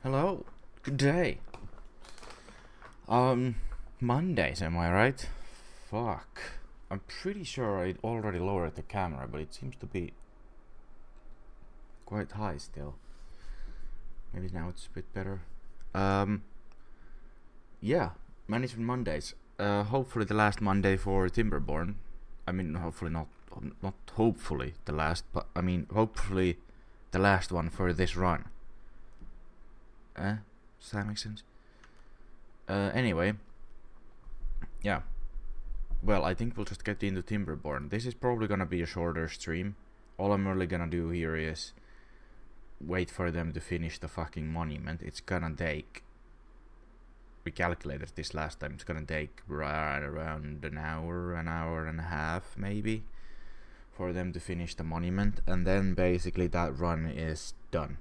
Hello. Good day. Mondays, am I right? Fuck. I'm pretty sure I already lowered the camera, but it seems to be quite high still. Maybe now it's a bit better. Yeah, Management Mondays. Hopefully the last Monday for Timberborn. I mean, hopefully not hopefully the last, but I mean, hopefully the last one for this run. Does that make sense? Anyway, yeah. Well, I think we'll just get into Timberborn. This is probably gonna be a shorter stream. All I'm really gonna do here is wait for them to finish the fucking monument. It's gonna take... We calculated this last time. It's gonna take right around an hour and a half, maybe, for them to finish the monument. And then basically that run is done.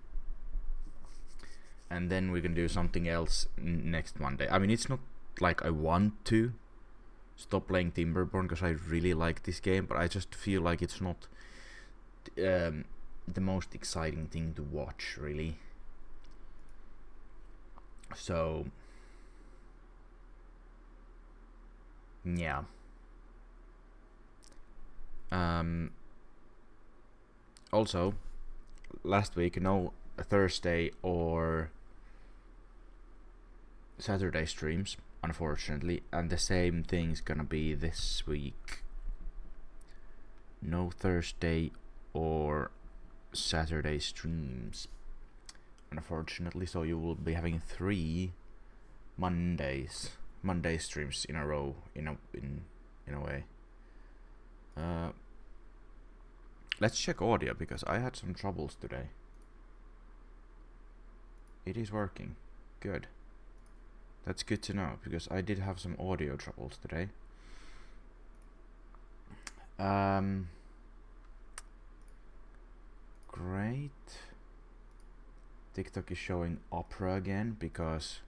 And then we can do something else next Monday. I mean, it's not like I want to stop playing Timberborn because I really like this game, but I just feel like it's not the most exciting thing to watch, really. So yeah. Also, last week, no Thursday or Saturday streams, unfortunately, and the same thing's gonna be this week. No Thursday or Saturday streams, unfortunately, so you will be having 3 Monday streams in a row, in a way. Let's check audio, because I had some troubles today. It is working. Good. That's good to know, because I did have some audio troubles today. Great. TikTok is showing opera again, because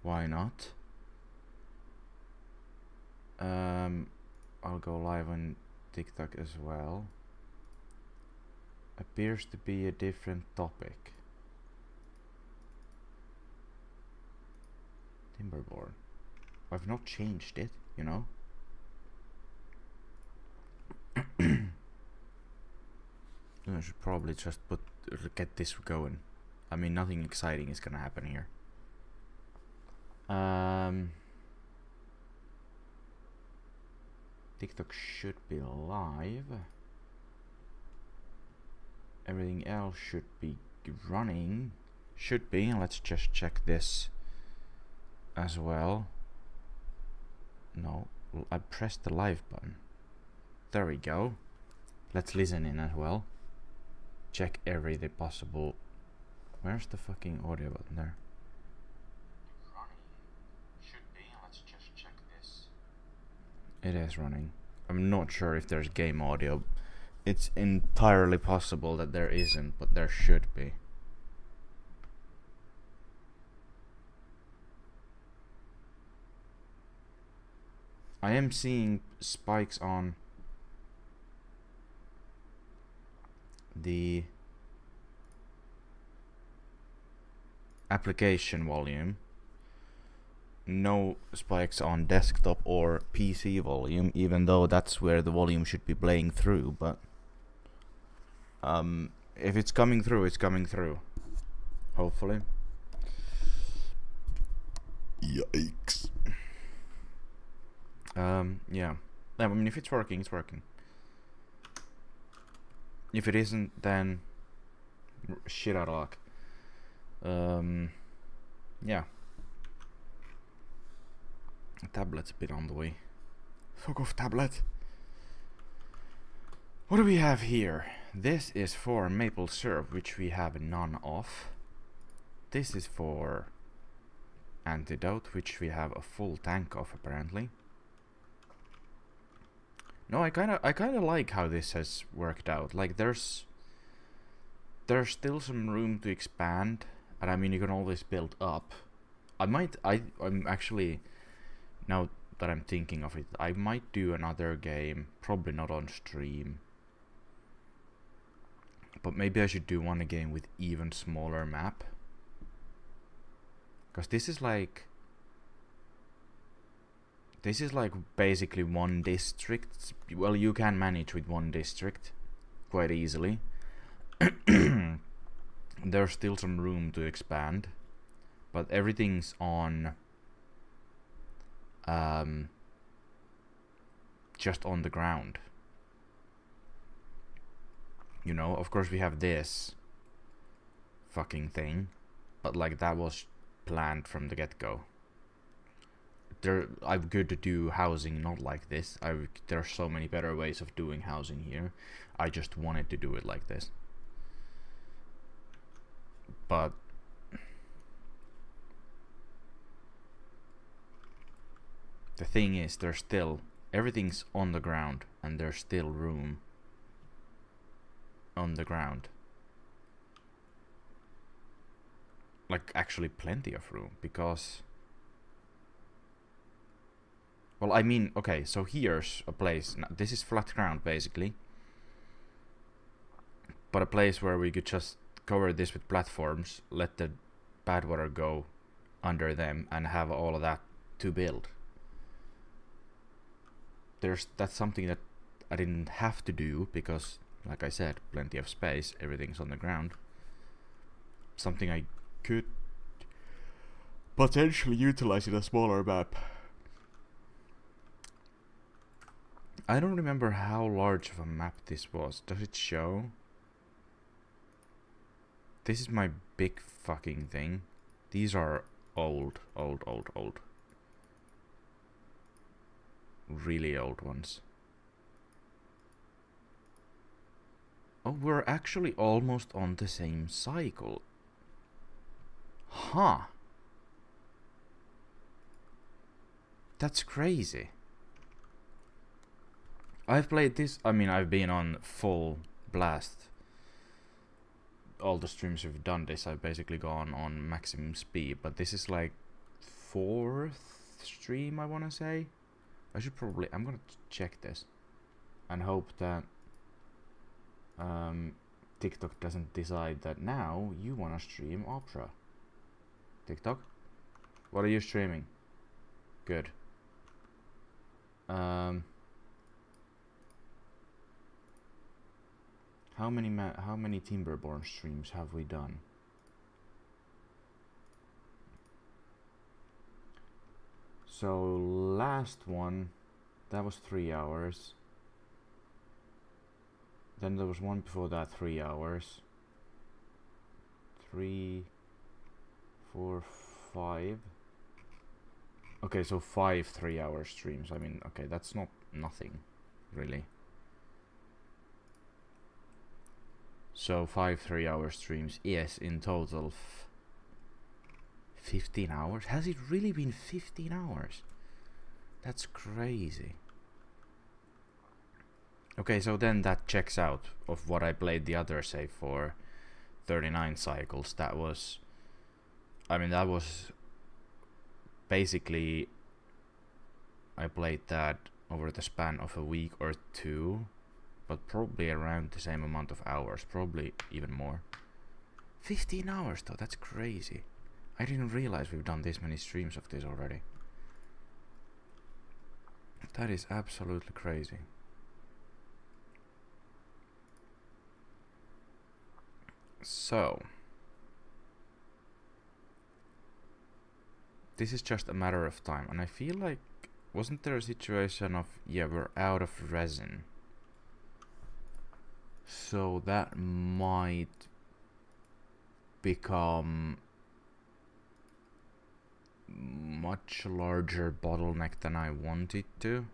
why not? I'll go live on TikTok as well. Appears to be a different topic. Timberborn. I've not changed it, you know. I should probably just get this going. I mean, nothing exciting is gonna happen here. TikTok should be live. Everything else should be running. Should be. Let's just check this as well. No, I pressed the live button. There we go. Let's listen in as well. Check everything possible. Where's the fucking audio button there? Running. Should be. Let's just check this. It is running. I'm not sure if there's game audio. It's entirely possible that there isn't, but there should be. I am seeing spikes on the application volume. No spikes on desktop or PC volume, even though that's where the volume should be playing through, but if it's coming through, it's coming through. Hopefully. Yikes. Yeah. I mean, if it's working, it's working. If it isn't, then shit out of luck. Yeah. Tablet's a bit on the way. Fuck off, tablet. What do we have here? This is for maple syrup, which we have none of. This is for antidote, which we have a full tank of, apparently. No, I kind of like how this has worked out. Like, there's still some room to expand, and I mean, you can always build up. I'm actually, now that I'm thinking of it, I might do another game, probably not on stream, but maybe I should do one again with even smaller map. Because this is like basically one district. Well, you can manage with one district quite easily. There's still some room to expand, but everything's on just on the ground. You know, of course we have this fucking thing, but like that was planned from the get-go. I'm good to do housing not like this. There are so many better ways of doing housing here. I just wanted to do it like this. But the thing is, there's still everything's on the ground, and there's still room on the ground. Like actually plenty of room, because well, I mean, okay, so here's a place. Now, this is flat ground basically, but a place where we could just cover this with platforms, let the bad water go under them, and have all of that to build. That's something that I didn't have to do because, like I said, plenty of space, everything's on the ground. Something I could potentially utilize in a smaller map. I don't remember how large of a map this was. Does it show? This is my big fucking thing. These are old. Really old ones. Oh, we're actually almost on the same cycle. Huh. That's crazy. I've played this, I mean, I've been on full blast. All the streams we've done this, I've basically gone on maximum speed, but this is like 4th stream, I want to say. I'm gonna check this and hope that TikTok doesn't decide that now you wanna stream Opera. TikTok, what are you streaming? Good. How many Timberborn streams have we done? So last one, that was 3 hours. Then there was one before that, 3 hours. 3, 4, 5. Okay, so 5 3-hour streams. I mean, okay, that's not nothing, really. So 5 3-hour streams. Yes, in total 15 hours? Has it really been 15 hours? That's crazy. Okay, so then that checks out of what I played the other save for 39 cycles. That was, I mean, that was basically, I played that over the span of a week or two, but probably around the same amount of hours, probably even more. 15 hours though, that's crazy. I didn't realize we've done this many streams of this already. That is absolutely crazy. So, this is just a matter of time, and I feel like, wasn't there a situation of, yeah, we're out of resin, so that might become much larger bottleneck than I want it to.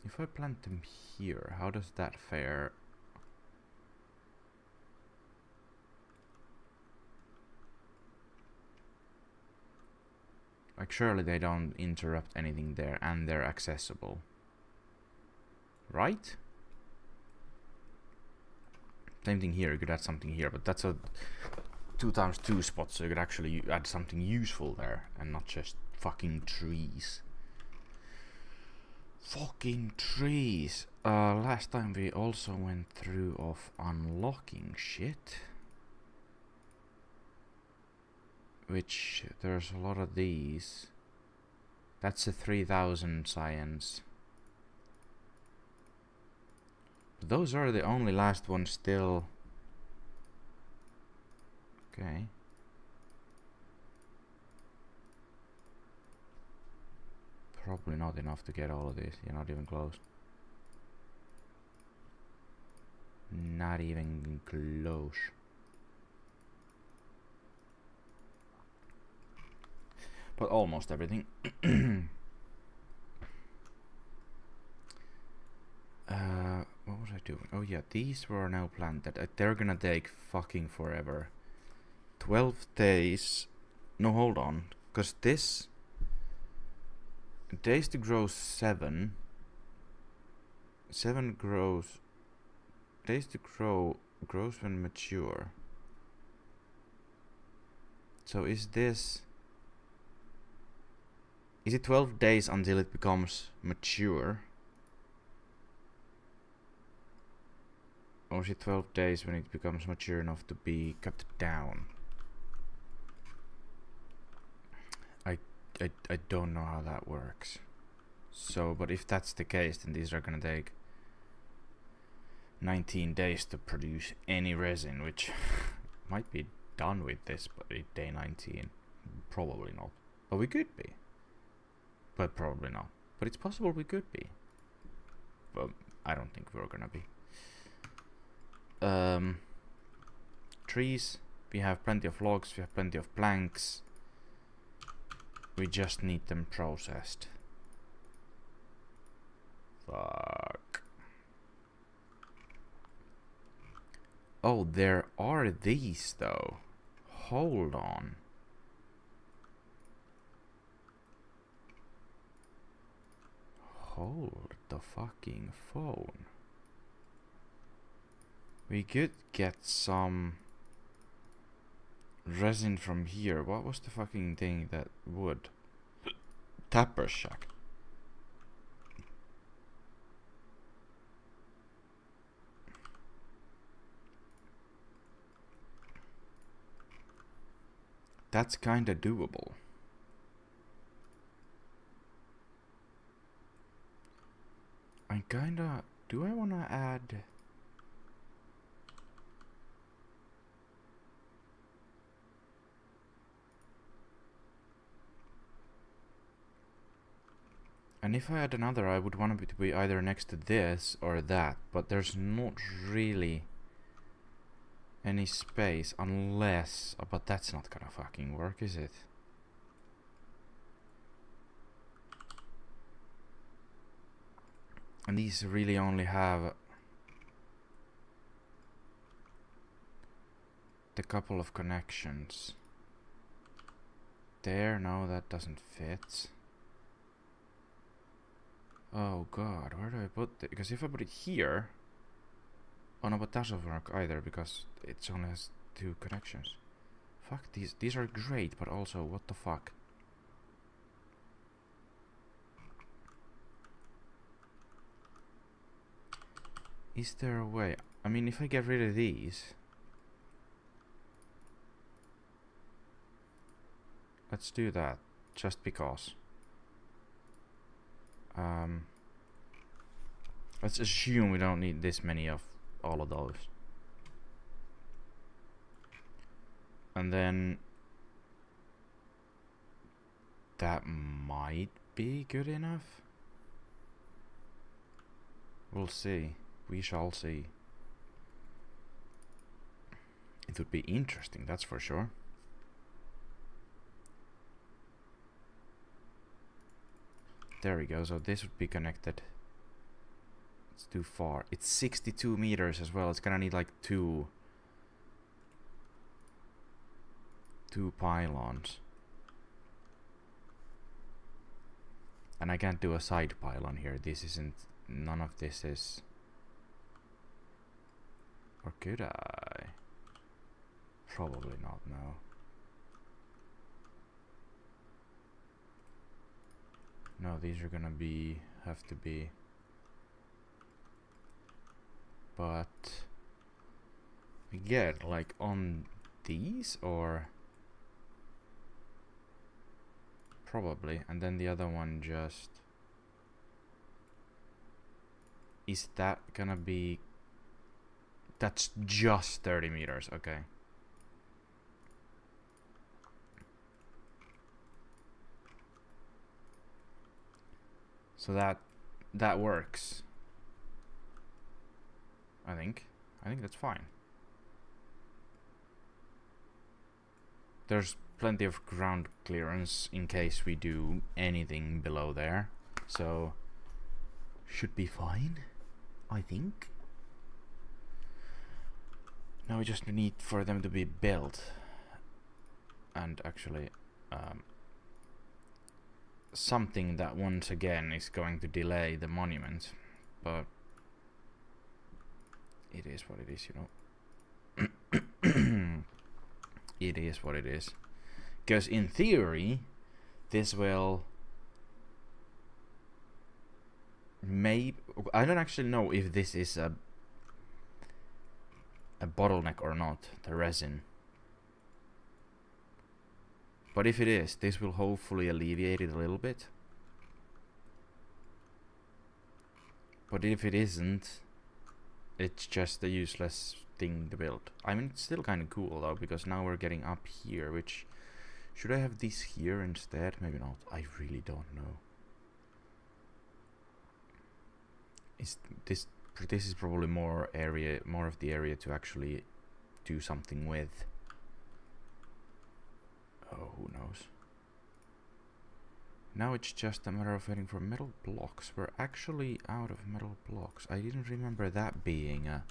If I plant them here, how does that fare? Like, surely they don't interrupt anything there, and they're accessible, right? Same thing here, you could add something here, but that's a 2x2 spot, so you could actually add something useful there, and not just fucking trees. Fucking trees. Last time we also went through of unlocking shit. Which, there's a lot of these. That's a 3000 science. But those are the only last ones still. Okay. Probably not enough to get all of this. You're not even close. Not even close. But almost everything. What was I doing? Oh yeah, these were now planted. They're gonna take fucking forever. 12 days. No, hold on. Because this... days to grow 7. 7 grows... days to grow grows when mature. So is this... is it 12 days until it becomes mature? Or is it 12 days when it becomes mature enough to be cut down? I don't know how that works. So, but if that's the case, then these are gonna take 19 days to produce any resin, which might be done with this by day 19. Probably not. But we could be. But probably not. But it's possible we could be. But I don't think we're gonna be. Trees. We have plenty of logs, we have plenty of planks. We just need them processed. Fuck. Oh, there are these though. Hold on. Hold the fucking phone. We could get some resin from here. What was the fucking thing that wood? Tapper's shack. That's kinda doable. I kinda... do I wanna add... and if I had another, I would want it to be either next to this or that, but there's not really any space unless... oh, but that's not gonna fucking work, is it? And these really only have the couple of connections. There, no, that doesn't fit. Oh god, where do I put it? Because if I put it here... oh no, but that doesn't work either, because it only has 2 connections. Fuck, these are great, but also, what the fuck? Is there a way? I mean, if I get rid of these... let's do that, just because. Let's assume we don't need this many of all of those. And then... that might be good enough? We'll see. We shall see. It would be interesting, that's for sure. There we go, so this would be connected. It's too far. It's 62 meters as well. It's gonna need like two pylons. And I can't do a side pylon here. This isn't... none of this is... or could I? Probably not, no. No, these are gonna have to be. But again, like on these or probably, and then the other one just. Is that gonna be? That's just 30 meters, okay. So that works. I think that's fine. There's plenty of ground clearance in case we do anything below there. So should be fine, I think. Now we just need for them to be built. And actually something that once again is going to delay the monument, but it is what it is, you know. It is what it is. Because in theory, this will maybe, I don't actually know if this is a bottleneck or not, the resin. But if it is, this will hopefully alleviate it a little bit. But if it isn't, it's just a useless thing to build. I mean, it's still kind of cool though, because now we're getting up here, which... Should I have this here instead? Maybe not. I really don't know. This is probably more of the area to actually do something with. Oh, who knows? Now it's just a matter of waiting for metal blocks. We're actually out of metal blocks. I didn't remember that being a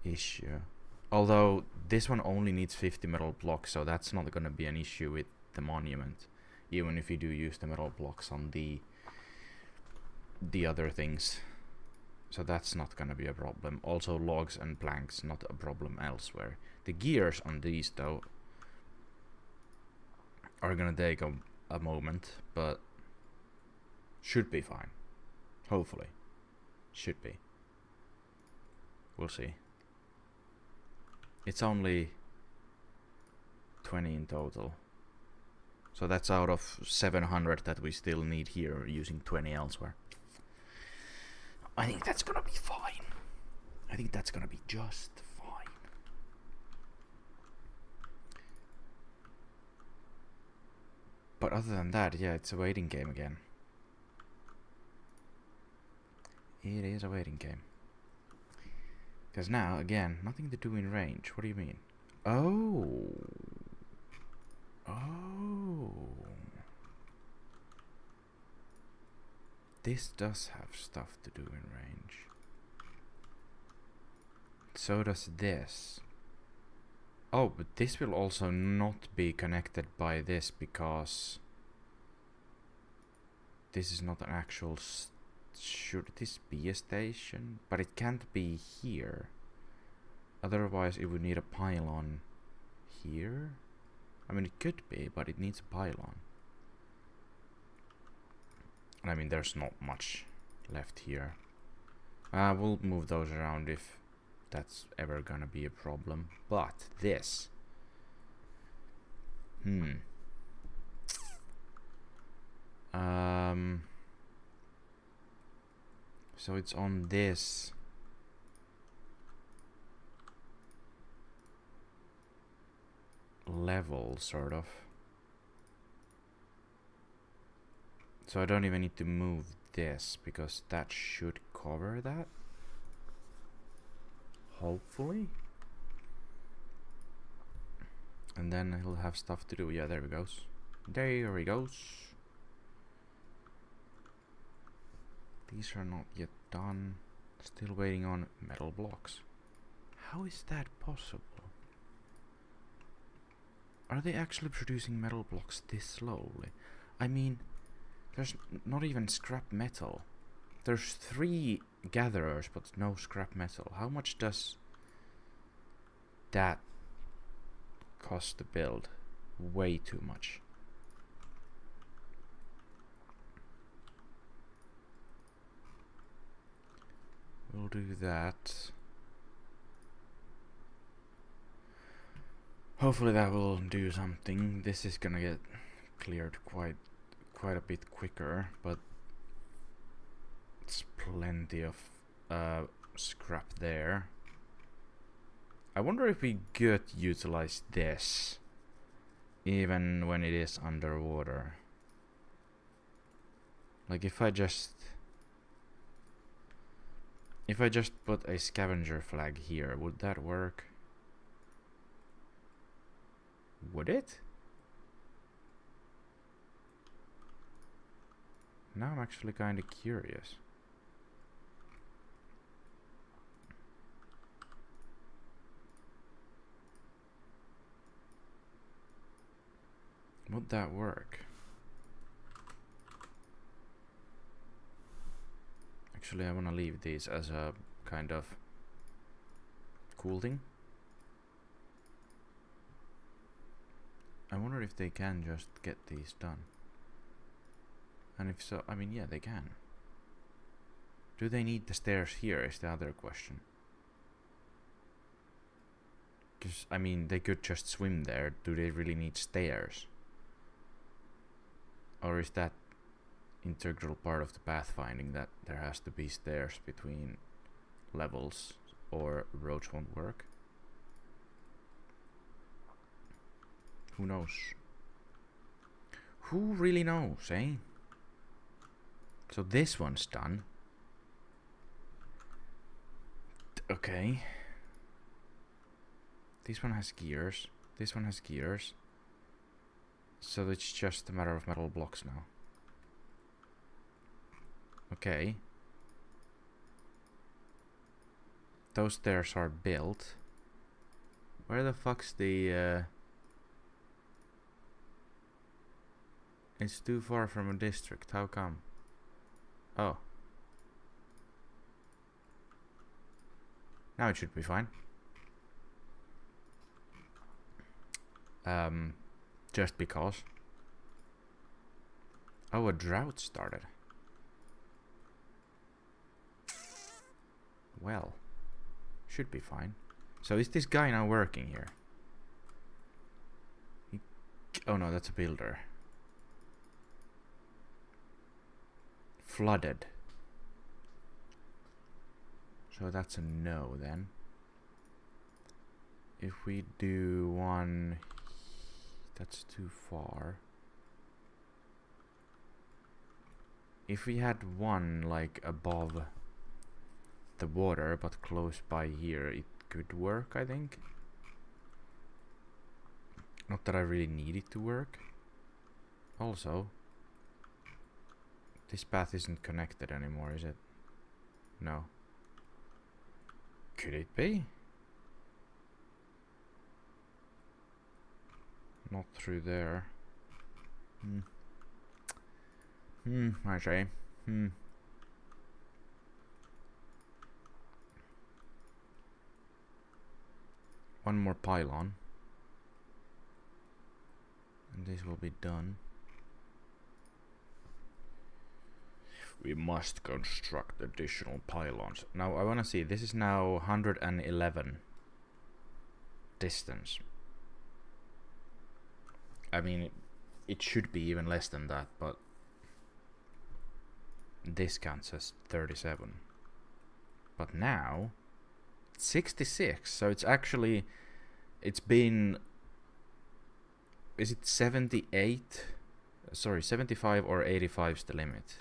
issue. Although this one only needs 50 metal blocks, so that's not going to be an issue with the monument. Even if you do use the metal blocks on the other things. So that's not going to be a problem. Also logs and planks, not a problem elsewhere. The gears on these though are gonna take a moment, but should be fine. Hopefully. Should be. We'll see. It's only 20 in total. So that's out of 700 that we still need here, using 20 elsewhere. I think that's gonna be fine. I think that's gonna be just fine. But other than that, yeah, it's a waiting game again. It is a waiting game. Because now, again, nothing to do in range. What do you mean? Oh. Oh. This does have stuff to do in range. So does this. Oh, but this will also not be connected by this because this is not an actual... Should this be a station? But it can't be here. Otherwise it would need a pylon here. I mean, it could be, but it needs a pylon. And I mean, there's not much left here. We'll move those around if that's ever gonna be a problem. But this... So it's on this level, sort of. So I don't even need to move this, because that should cover that. Hopefully. And then he'll have stuff to do. Yeah, there he goes. There he goes. These are not yet done. Still waiting on metal blocks. How is that possible? Are they actually producing metal blocks this slowly? I mean, there's not even scrap metal. There's 3 gatherers, but no scrap metal. How much does that cost to build? Way too much. We'll do that. Hopefully that will do something. This is gonna get cleared quite a bit quicker, but it's plenty of scrap there. I wonder if we could utilize this even when it is underwater. Like if I just put a scavenger flag here, would that work? Would it? Now I'm actually kind of curious. Would that work? Actually, I want to leave these as a kind of cool thing. I wonder if they can just get these done. And if so, I mean, yeah, they can. Do they need the stairs here is the other question. Because, I mean, they could just swim there. Do they really need stairs? Or is that integral part of the pathfinding that there has to be stairs between levels or roads won't work? Who knows? Who really knows, eh? So this one's done. Okay. This one has gears. This one has gears. So it's just a matter of metal blocks now. Okay. Those stairs are built. Where the fuck's the... It's too far from a district. How come? Oh. Now it should be fine. Just because. Oh, a drought started. Well, should be fine. So is this guy now working here? Oh no, that's a builder. Flooded. So that's a no then. If we do one... That's too far. If we had one like above the water but close by here, it could work, I think. Not that I really need it to work. Also, this path isn't connected anymore, is it? No. Could it be? Not through there. I say. One more pylon. And this will be done. We must construct additional pylons. Now I wanna see, this is now 111 distance. I mean, it should be even less than that, but this counts as 37. But now, 66, so it's actually, it's been, is it 78? Sorry, 75 or 85 is the limit.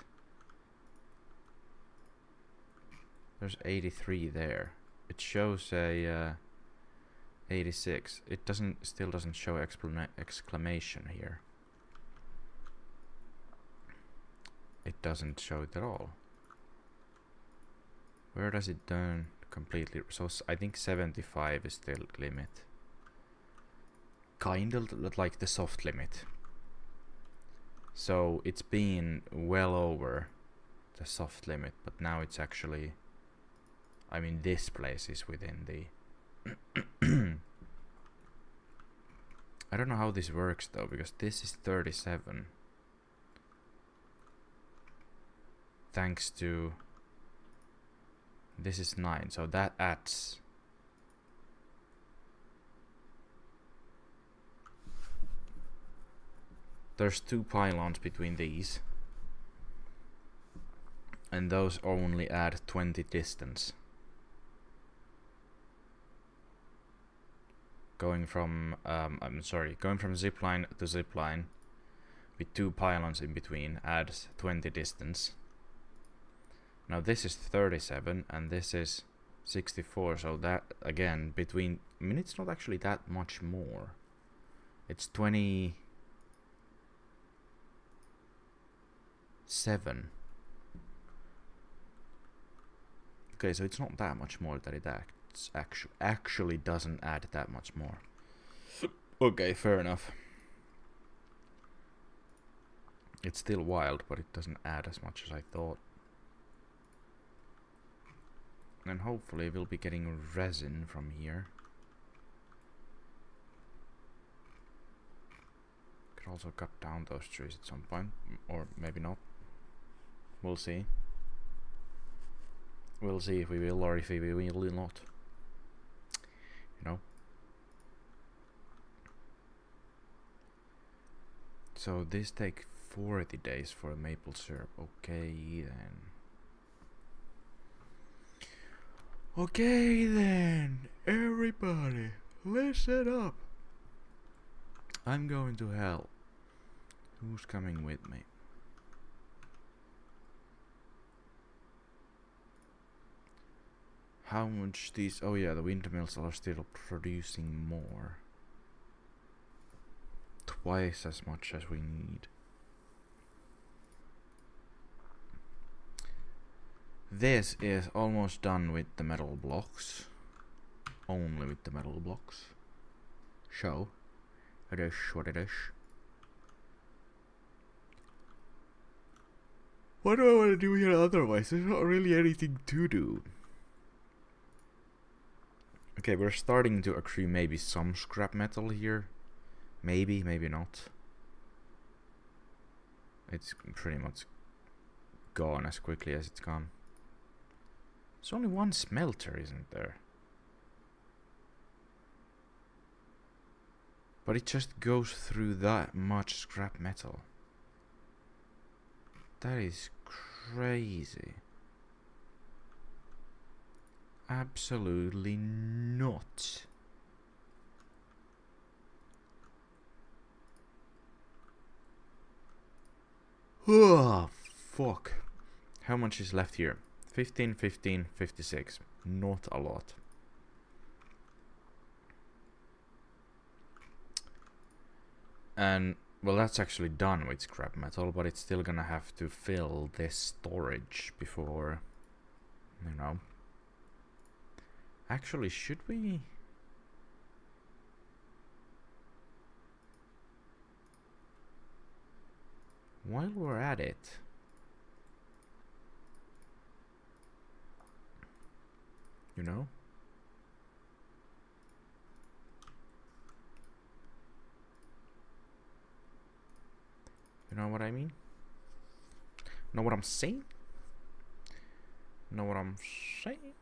There's 83 there. It shows a 86. It still doesn't show exclamation here. It doesn't show it at all. Where does it turn completely? So I think 75 is the limit. Kind of like the soft limit. So it's been well over the soft limit, but now it's actually, I mean, this place is within the I don't know how this works though, because this is 37 thanks to This is 9, so that adds. There's 2 pylons between these. And those only add 20 distance. Going from, going from zipline to zipline with 2 pylons in between adds 20 distance. Now this is 37 and this is 64, so that again between, I mean it's not actually that much more. It's 27. Okay, so it's not that much more that it actually doesn't add that much more. Okay, fair enough. It's still wild, but it doesn't add as much as I thought. And hopefully we'll be getting resin from here. Could also cut down those trees at some point, or maybe not. We'll see. We'll see if we will or if we will not. You know. So this takes 40 days for a maple syrup. Okay then. Okay then, everybody, listen up. I'm going to hell. Who's coming with me? How much these... Oh yeah, the windmills are still producing more. Twice as much as we need. This is almost done with the metal blocks. Only with the metal blocks. So, it is what it is. What do I want to do here otherwise? There's not really anything to do. Okay, we're starting to accrue maybe some scrap metal here. Maybe, maybe not. It's pretty much gone as quickly as it's gone. There's only one smelter, isn't there? But it just goes through that much scrap metal. That is crazy. Absolutely not. Oh, fuck. How much is left here? 15, 15, 56. Not a lot. And, well, that's actually done with scrap metal, but it's still gonna have to fill this storage before, you know. Actually, should we? While we're at it, you know? You know what I mean? Know what I'm saying? Know what I'm saying?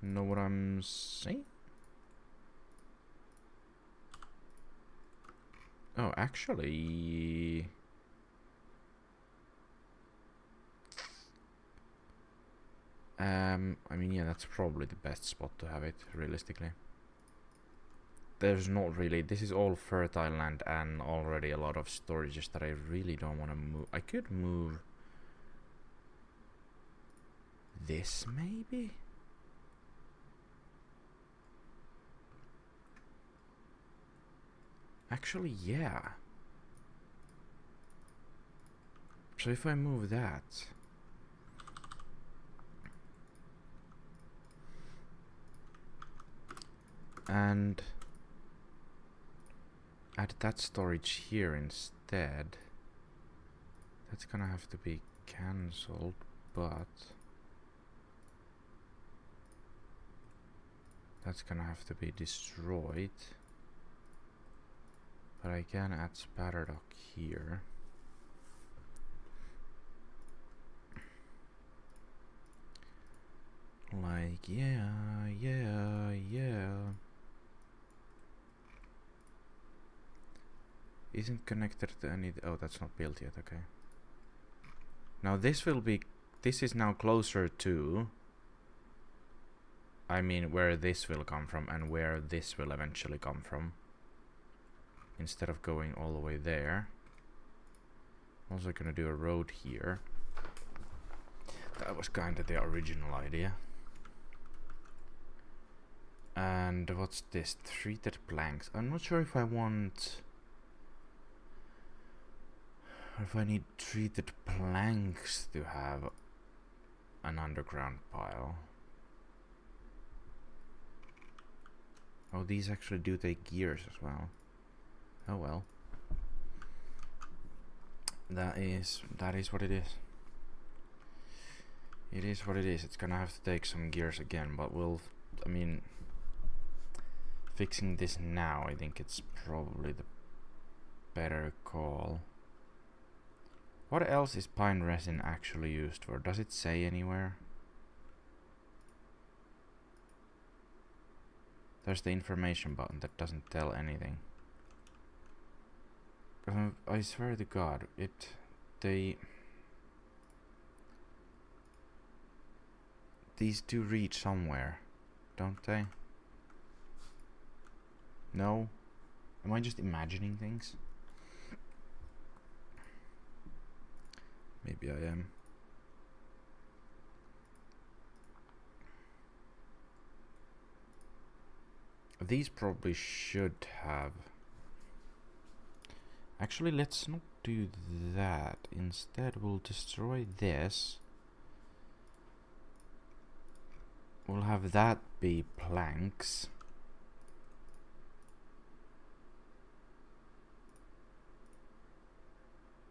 Know what I'm saying? Oh, actually... I mean, yeah, that's probably the best spot to have it, realistically. There's not really... This is all fertile land and already a lot of storages that I really don't want to move. I could move... this, maybe? Actually, yeah. So if I move that... and add that storage here instead, that's gonna have to be cancelled, but that's gonna have to be destroyed. But I can add Spatterdock here. Like, yeah, yeah, yeah. Isn't connected to any... Oh, that's not built yet, okay. Now this will be... This is now closer to... I mean, where this will come from and where this will eventually come from. Instead of going all the way there. I'm also gonna do a road here. That was kind of the original idea. And what's this? Treated planks. I'm not sure if I want... If I need treated planks to have an underground pile. Oh, these actually do take gears as well. Oh well. That is what it is. It is what it is. It's gonna have to take some gears again, but we'll... I mean... Fixing this now, I think it's probably the better call. What else is pine resin actually used for? Does it say anywhere? There's the information button that doesn't tell anything. I swear to God, these do reach somewhere, don't they? No? Am I just imagining things? Maybe I am. These probably should have... Actually, let's not do that. Instead, we'll destroy this. We'll have that be planks.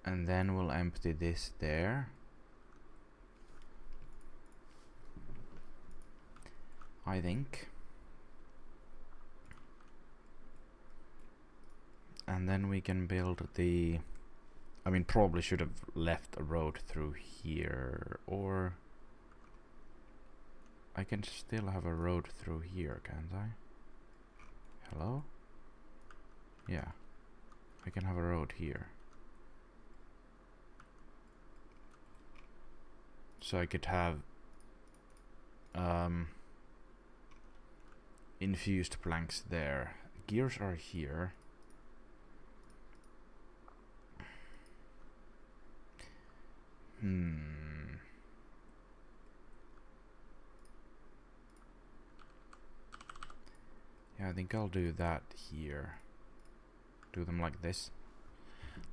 And then we'll empty this there. I think. And then we can build the... I mean, probably should have left a road through here. Or... I can still have a road through here, can't I? Hello? Yeah. I can have a road here. So I could have infused planks there. Gears are here. Yeah, I think I'll do that here. Do them like this.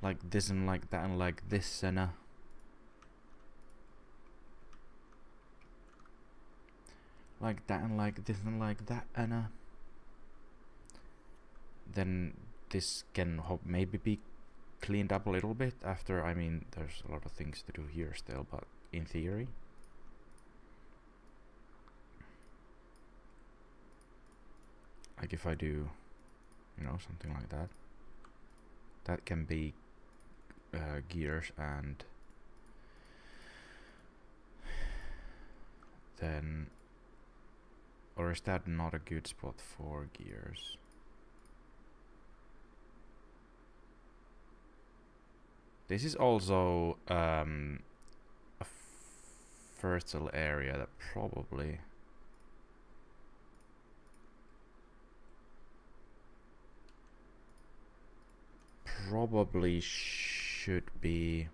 Like this and like that and like this and like that and like this and like that and then this can maybe be cleaned up a little bit after. I mean, there's a lot of things to do here still, but in theory. Like if I do, you know, something like that. That can be gears and then... Or is that not a good spot for gears? This is also a fertile area that probably... should be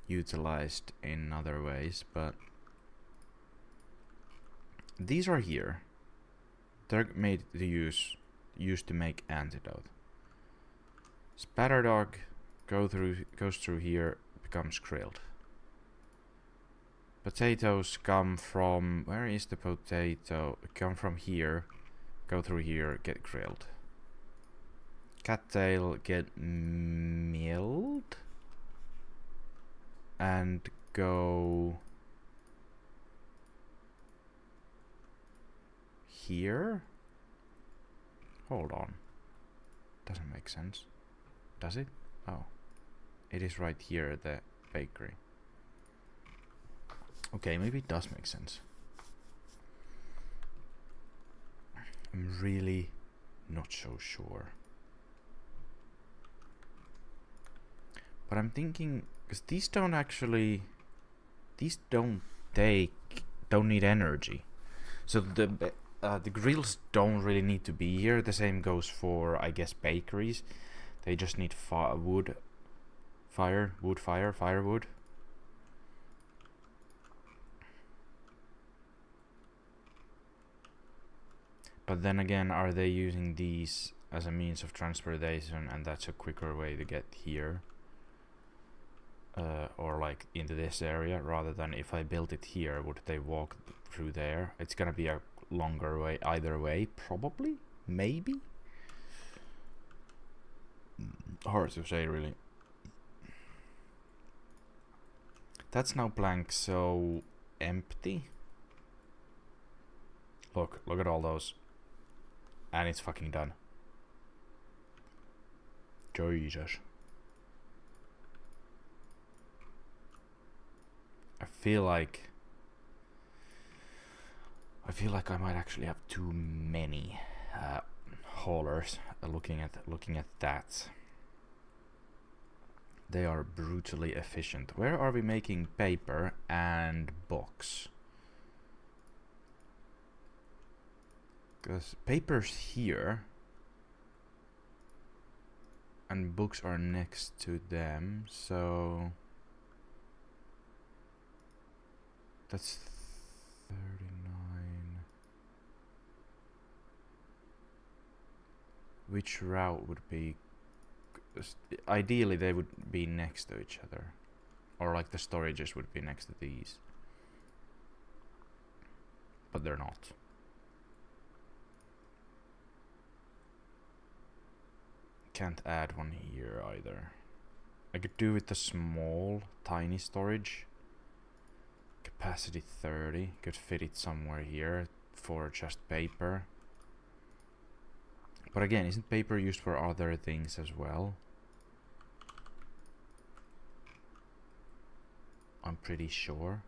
utilized in other ways, but these are here. They're made to used to make antidote. Spatter dog goes through here, becomes grilled. Potatoes come from... Where is the potato? Come from here, go through here, get grilled. Cattail get milled and go here. Hold on, doesn't make sense, does it? Oh, it is right here at the bakery. Okay, maybe it does make sense. I'm really not so sure. But I'm thinking, because these don't need energy. So the grills don't really need to be here. The same goes for, I guess, bakeries. They just need firewood. But then again, are they using these as a means of transportation, and that's a quicker way to get here? Or like into this area, rather than if I built it here, would they walk through there? It's gonna be a longer way either way, probably, maybe. Hard to say, really. That's now blank, so empty. Look at all those. And it's fucking done. Jesus. I feel like I might actually have too many haulers looking at that. They are brutally efficient. Where are we making paper and books? Because paper's here and books are next to them, so that's 39. Which route would be? Ideally they would be next to each other, or like the storages would be next to these, but they're not. Can't add one here either. I could do with the small tiny storage. Capacity 30, could fit it somewhere here for just paper. But again, isn't paper used for other things as well? I'm pretty sure.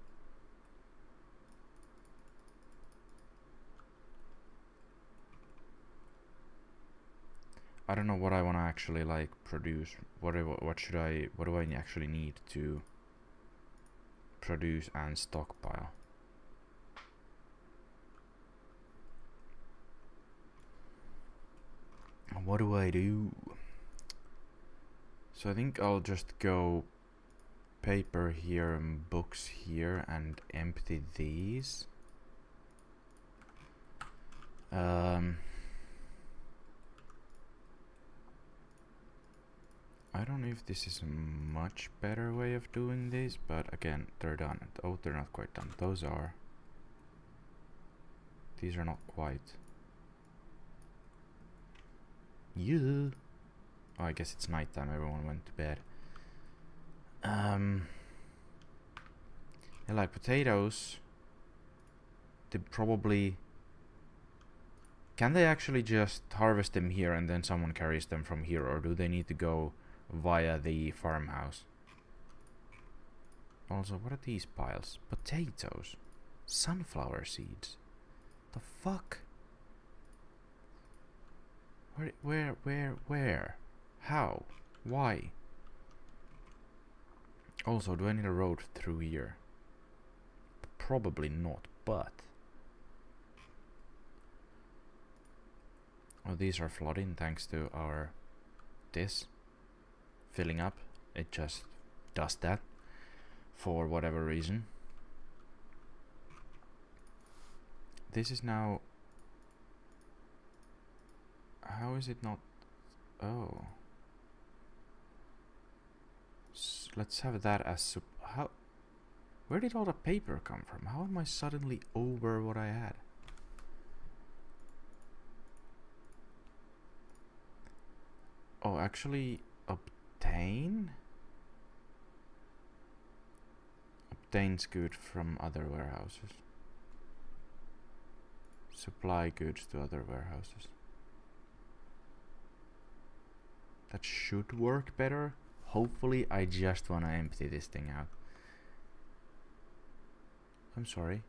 I don't know what I want to actually like produce. What do I actually need to produce and stockpile? What do I do? So I think I'll just go paper here and books here and empty these. I don't know if this is a much better way of doing this, but again, they're done. Oh, they're not quite done. Those are. These are not quite. Yeah. Oh, I guess it's nighttime. Everyone went to bed. Yeah, like potatoes. They probably. Can they actually just harvest them here and then someone carries them from here, or do they need to go via the farmhouse? Also, what are these piles? Potatoes. Sunflower seeds. The fuck? Where? How? Why? Also, do I need a road through here? Probably not, but... Oh, these are flooding thanks to our... this. Filling up. It just does that. For whatever reason. This is now... How is it not... Oh. Let's have that as... How... Where did all the paper come from? How am I suddenly over what I had? Oh, actually... Obtain? Obtains good from other warehouses. Supply goods to other warehouses. That should work better. Hopefully, I just want to empty this thing out. I'm sorry.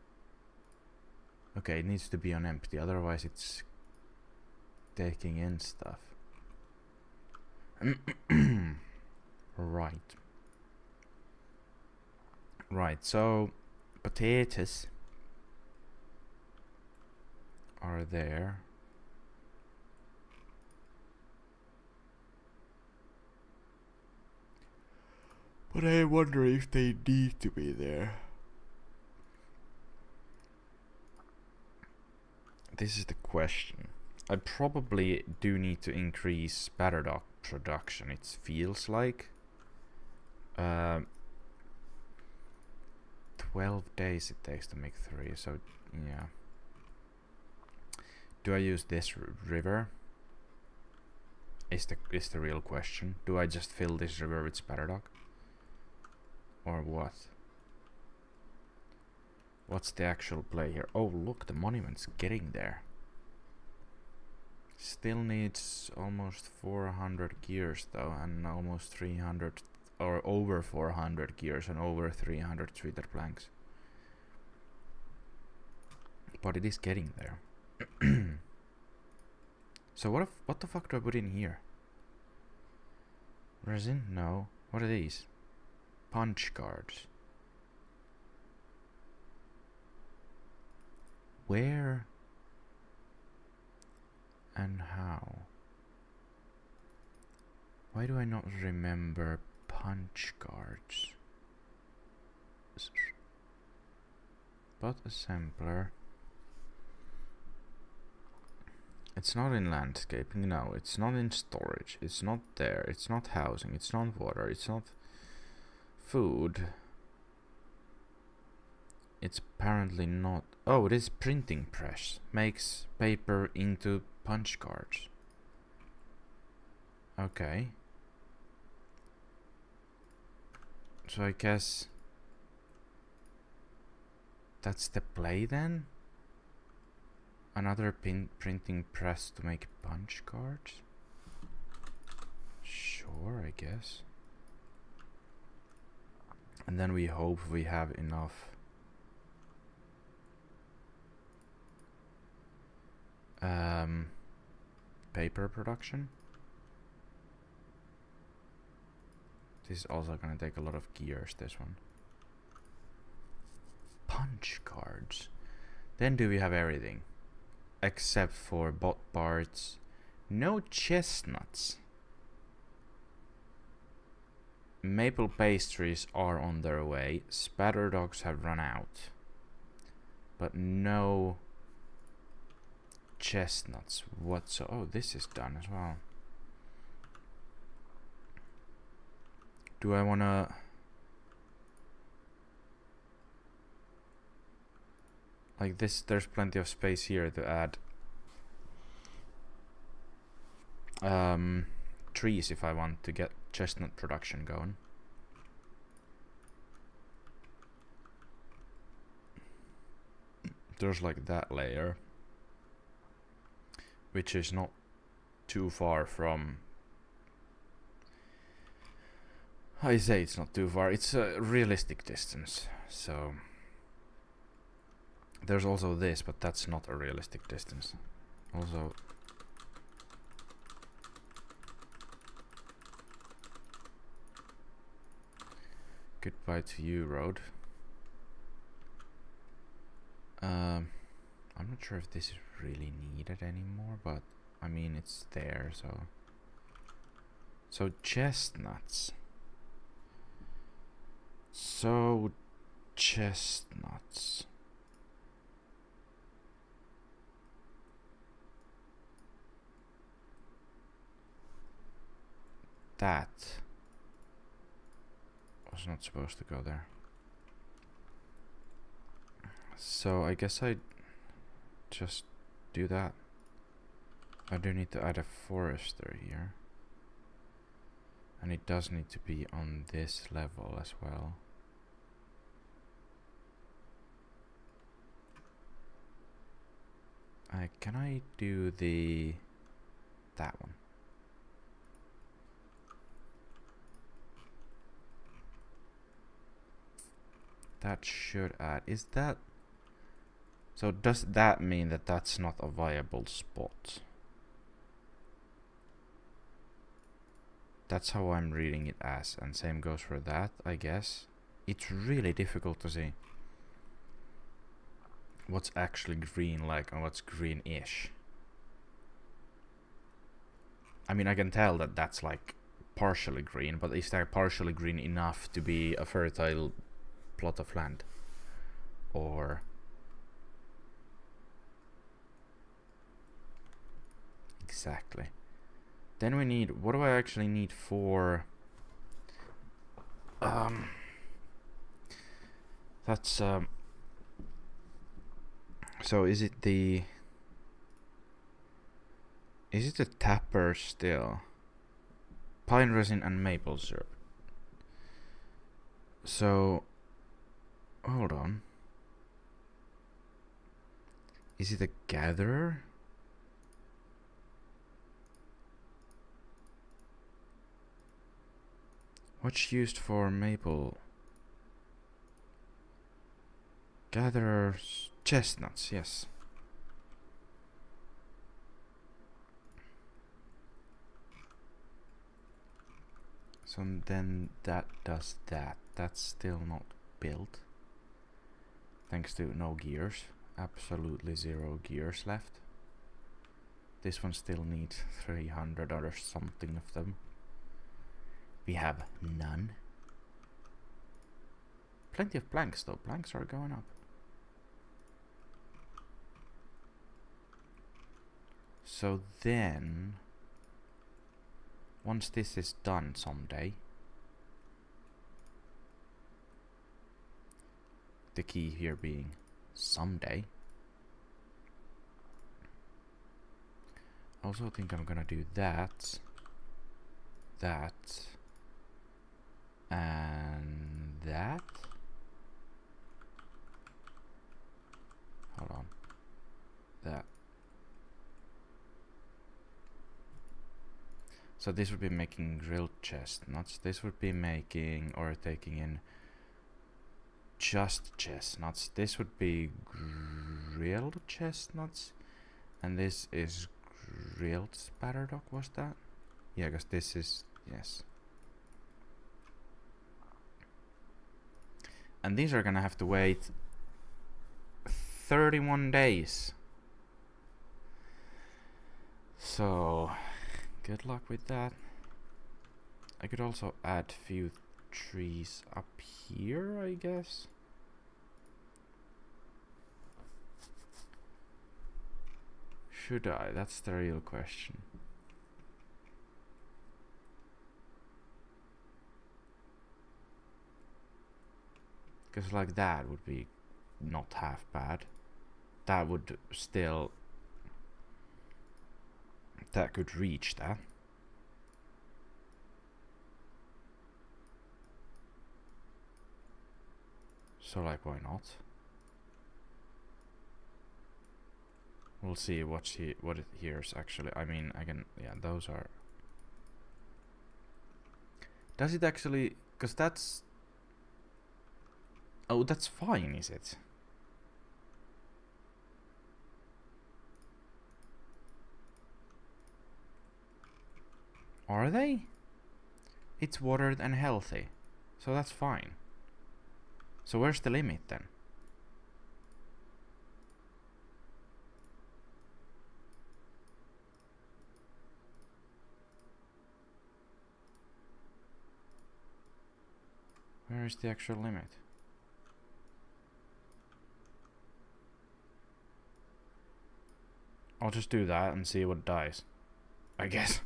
Okay, it needs to be on empty, otherwise it's taking in stuff. Right. Right, so potatoes are there. But I wonder if they need to be there. This is the question. I probably do need to increase spatter dog production, it feels like. 12 days it takes to make 3, so yeah. Do I use this river? Is the real question. Do I just fill this river with spatter dog? Or what? What's the actual play here? Oh look, the monument's getting there. Still needs almost 400 gears though, and almost 300, or over 400 gears and over 300 tweeter planks. But it is getting there. So what the fuck do I put in here? Resin? No. What are these? Punch cards. Where and how? Why do I not remember punch cards? But assembler. It's not in landscaping, no, it's not in storage, it's not there, it's not housing, it's not water, it's not food. It's apparently not. Oh, it is printing press. Makes paper into punch cards. Okay. So I guess that's the play then? Another printing press to make punch cards? Sure, I guess. And then we hope we have enough paper production. This is also gonna take a lot of gears, this one. Punch cards. Then do we have everything? Except for bot parts. No chestnuts. Maple pastries are on their way. Spatter dogs have run out. But no chestnuts whatsoever. Oh, this is done as well. Do I wanna... like this, there's plenty of space here to add trees if I want to get chestnut production going. There's like that layer, which is not too far from... I say it's not too far, it's a realistic distance, so... There's also this, but that's not a realistic distance. Also... Goodbye to you, road. I'm not sure if this is really needed anymore, but I mean it's there, so... So chestnuts. So chestnuts. That was not supposed to go there. So I guess I just do that. I do need to add a forester here. And it does need to be on this level as well. Can I do that one? That should add. Is that... So does that mean that that's not a viable spot? That's how I'm reading it as, and same goes for that, I guess. It's really difficult to see what's actually green like and what's greenish. I mean, I can tell that that's like partially green, but is that partially green enough to be a fertile plot of land? Or exactly. Then we need, what do I actually need for that's so is it the tapper still? Pine resin and maple syrup. So hold on. Is it a gatherer? What's used for maple? Gatherers, chestnuts, yes. So then that does that. That's still not built. Thanks to no gears. Absolutely 0 gears left. This one still needs 300 or something of them. We have none. Plenty of planks though. Planks are going up. So then, once this is done someday, the key here being someday, I also think I'm gonna do that, and that. Hold on. That. So this would be making grilled chestnuts. This would be making or taking in just chestnuts. This would be grilled chestnuts. And this is grilled spatterdock, was that? Yeah, because this is, yes. And these are gonna have to wait 31 days. So good luck with that. I could also add few trees up here, I guess. Should I? That's the real question. Because like that would be not half bad. That would still, that could reach that. So like, why not? We'll see what it hears actually. I mean, I can, yeah, those are. Does it actually? Because that's. Oh, that's fine, is it? Are they? It's watered and healthy, so that's fine. So where's the limit then? Where is the actual limit? I'll just do that and see what dies, I guess.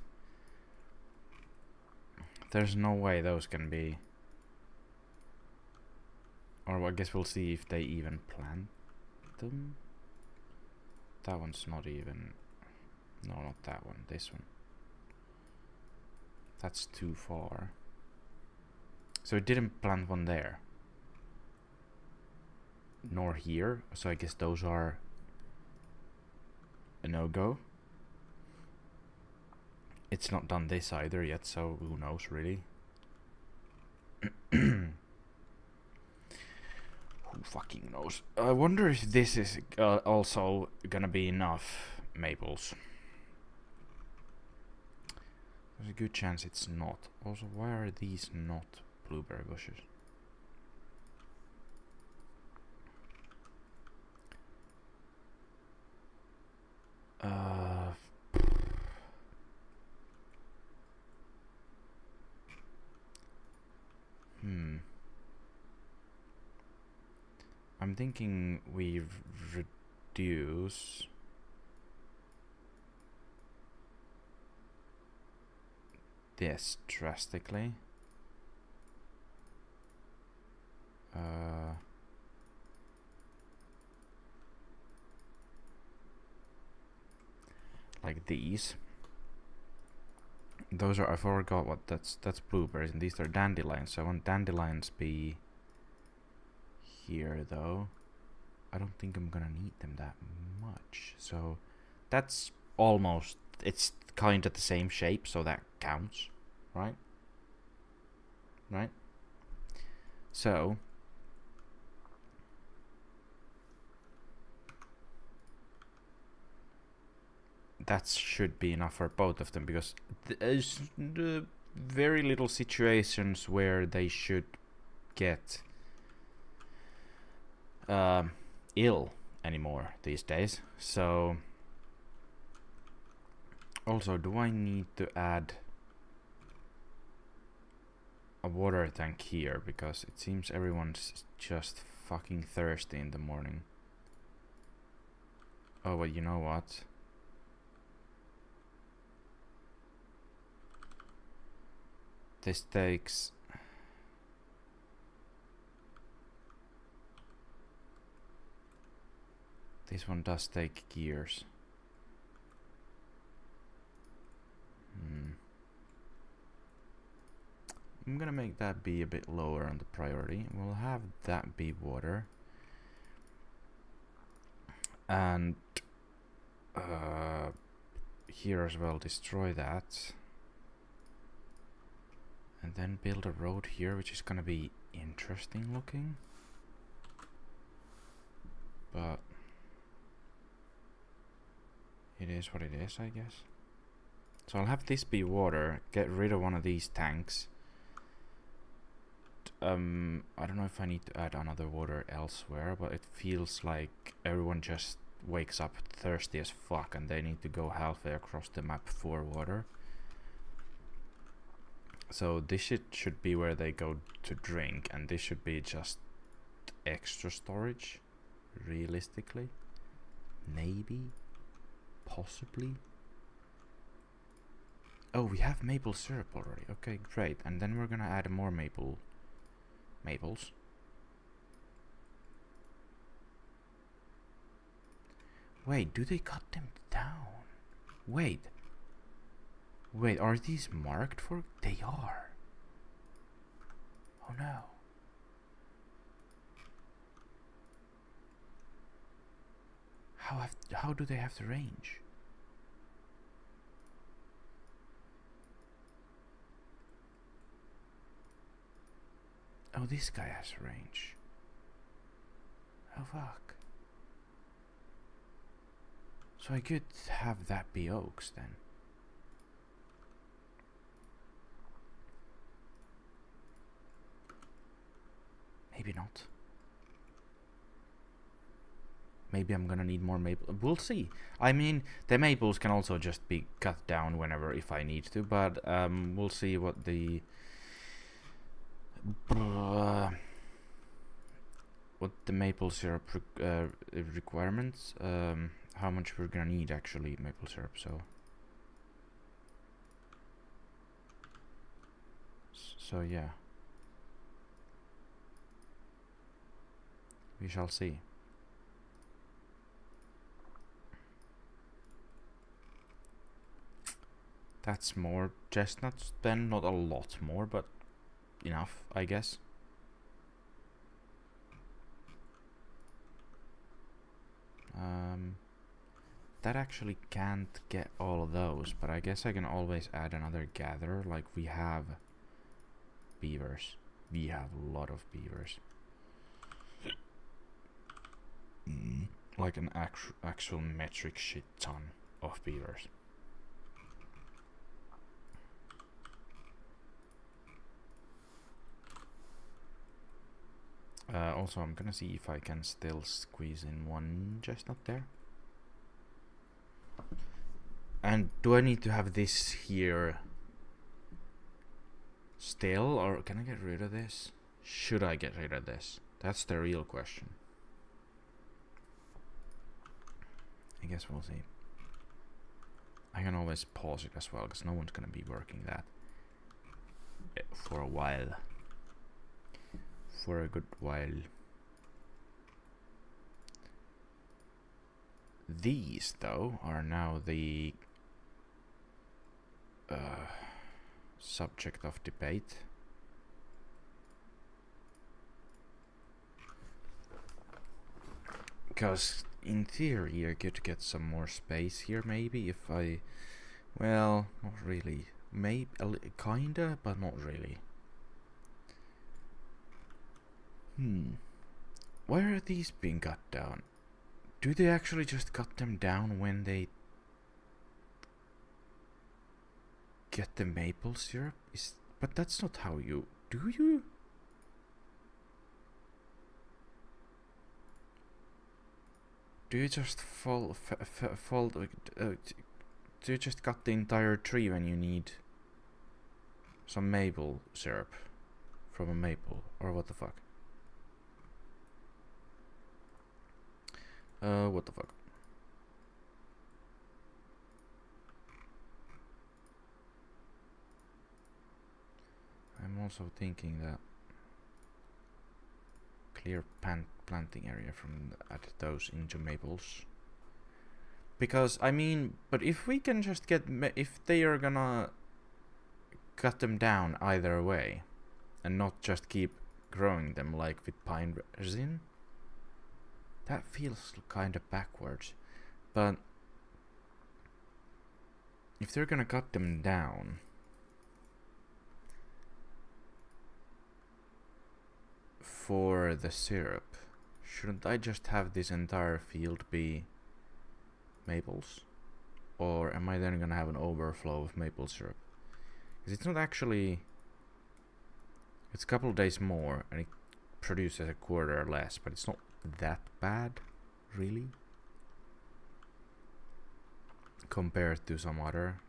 There's no way those can be. Or I guess we'll see if they even plant them. That one's not even. No, not that one. This one. That's too far. So it didn't plant one there. Nor here. So I guess those are a no-go. It's not done this either yet, so who knows really. Who fucking knows? I wonder if this is also gonna be enough maples. There's a good chance it's not. Also, why are these not blueberry bushes? I'm thinking we reduce this drastically. Like these. Those are, I forgot what that's blueberries, and these are dandelions. So I want dandelions be here though. I don't think I'm gonna need them that much. So that's almost, it's kind of the same shape, so that counts, right? Right? So that should be enough for both of them, because there's very little situations where they should get ill anymore these days. So also, do I need to add a water tank here, because it seems everyone's just fucking thirsty in the morning. Oh, well, you know what? This takes... This one does take gears. I'm gonna make that be a bit lower on the priority. We'll have that be water. And here as well, destroy that. And then build a road here, which is gonna be interesting looking. But it is what it is, I guess. So I'll have this be water, get rid of one of these tanks. I don't know if I need to add another water elsewhere, but it feels like everyone just wakes up thirsty as fuck and they need to go halfway across the map for water. So this should be where they go to drink, and this should be just extra storage, realistically. Maybe, possibly. Oh, we have maple syrup already. Okay, great. And then we're gonna add more maples. Wait, do they cut them down? Wait, are these marked for? They are. Oh no. How do they have the range? Oh, this guy has range. Oh fuck. So I could have that be oaks then. Maybe not. Maybe I'm gonna need more maple. We'll see. I mean, the maples can also just be cut down whenever if I need to, but we'll see what the maple syrup requirements, how much we're gonna need actually maple syrup. So yeah, we shall see. That's more chestnuts then, not a lot more, but enough, I guess. That actually can't get all of those, but I guess I can always add another gatherer. Like, we have beavers. We have a lot of beavers. Like an actual metric shit ton of beavers. Also, I'm gonna see if I can still squeeze in one chestnut there. And do I need to have this here still, or can I get rid of this? Should I get rid of this? That's the real question. I guess we'll see. I can always pause it as well, because no one's gonna be working that for a while. For a good while. These, though, are now the subject of debate. Because in theory I could get some more space here, maybe, if I... Well, not really. Maybe, kinda, but not really. Why are these being cut down? Do they actually just cut them down when they get the maple syrup? But that's not how you... Do you? Do you just do you just cut the entire tree when you need some maple syrup from a maple, or what the fuck? What the fuck? I'm also thinking that clear planting area from at those into maples, because I mean, but if we can just get if they are gonna cut them down either way and not just keep growing them like with pine resin, that feels kind of backwards. But if they're gonna cut them down, for the syrup, shouldn't I just have this entire field be maples? Or am I then gonna have an overflow of maple syrup? Because it's not actually... It's a couple of days more and it produces a quarter less, but it's not that bad, really, compared to some other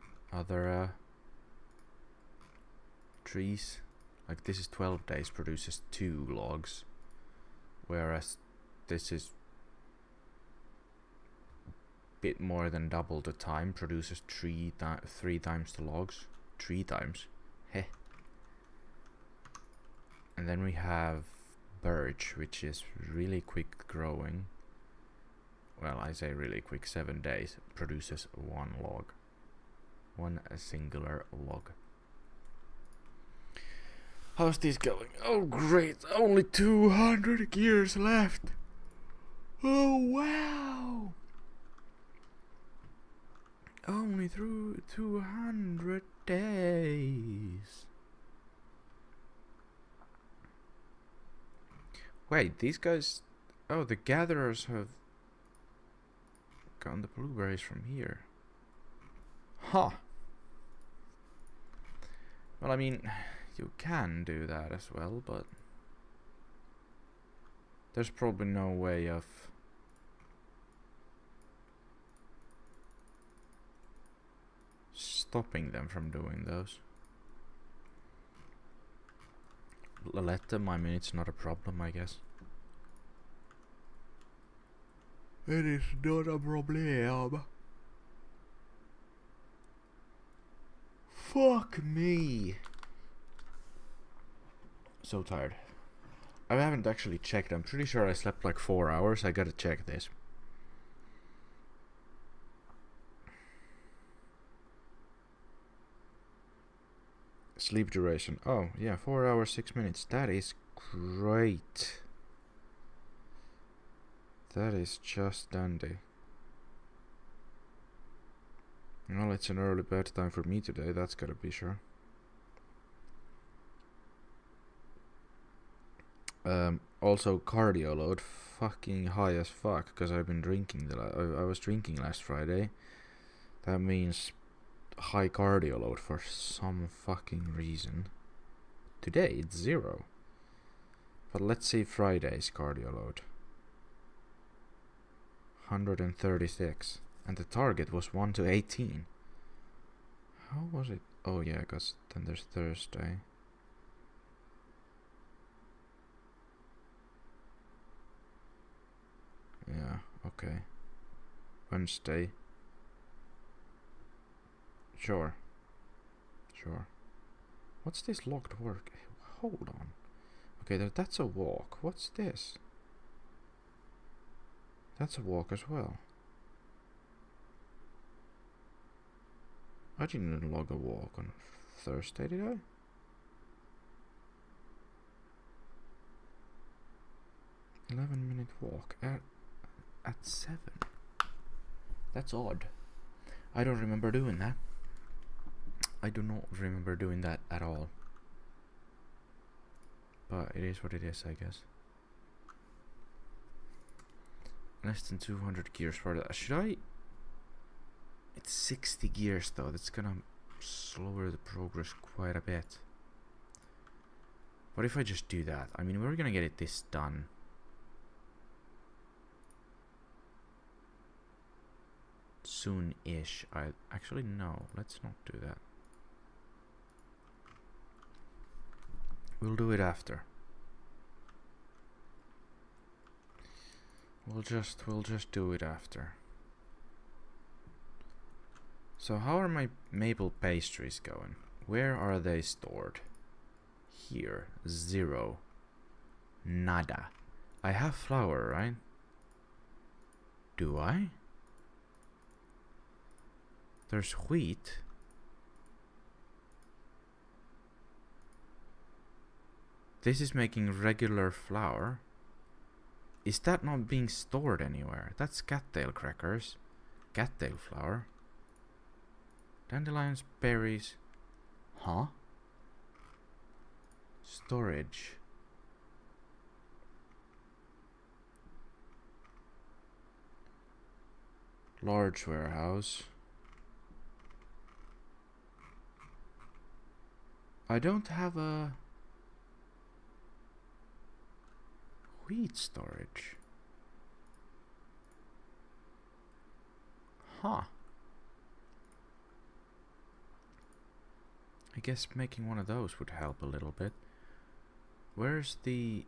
trees. Like this is 12 days, produces 2 logs, whereas this is a bit more than double the time, produces 3 times the logs. 3 times. Heh. And then we have birch, which is really quick growing. Well, I say really quick, 7 days, produces 1 log. A singular log. How's this going? Oh great, only 200 years left. Oh wow. Only through 200 days. Wait, these guys... Oh, the gatherers have gotten the blueberries from here. Huh. Well, I mean... You can do that as well, but there's probably no way of stopping them from doing those. Let them, I mean, it's not a problem, I guess. It is not a problem. Fuck me. So tired. I haven't actually checked. I'm pretty sure I slept like 4 hours. I gotta check this. Sleep duration. Oh, yeah, 4 hours, 6 minutes. That is great. That is just dandy. Well, it's an early bedtime for me today, that's gotta be sure. Also cardio load fucking high as fuck, because I've been drinking. I was drinking last Friday. That means high cardio load for some fucking reason. Today it's 0. But let's see Friday's cardio load. 136. And the target was 1 to 18. How was it? Oh yeah, because then there's Thursday. Yeah, okay. Wednesday. Sure. What's this logged work? Hold on. Okay, that's a walk. What's this? That's a walk as well. I didn't log a walk on Thursday, did I? $11-minute walk at 7. That's odd. I don't remember doing that. I do not remember doing that at all. But it is what it is, I guess. Less than 200 gears for that. Should I? It's 60 gears though. That's gonna slower the progress quite a bit. What if I just do that? I mean, we're gonna get this done. Soon-ish. Actually, no. Let's not do that. We'll do it after. We'll just do it after. So how are my maple pastries going? Where are they stored? Here. 0. Nada. I have flour, right? Do I? There's wheat. This is making regular flour. Is that not being stored anywhere? That's cattail crackers. Cattail flour. Dandelions, berries. Huh? Storage. Large warehouse. I don't have a wheat storage. Huh. I guess making one of those would help a little bit. Where's the...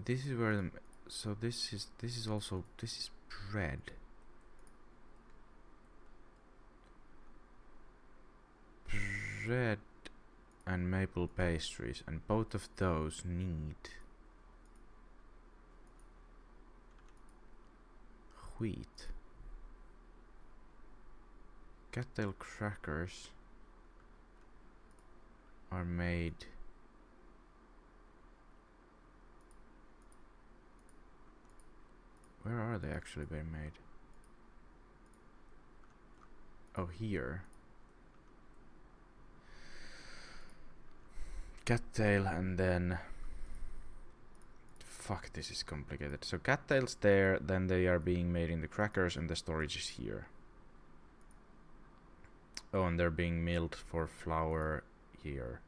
This is where the... So this is also... This is bread. Bread and maple pastries, and both of those need wheat. Cattail crackers are made where are they actually being made? Oh, here. Cattail and then fuck, this is complicated. So cattail's there, then they are being made in the crackers and the storage is here. Oh, and they're being milled for flour here.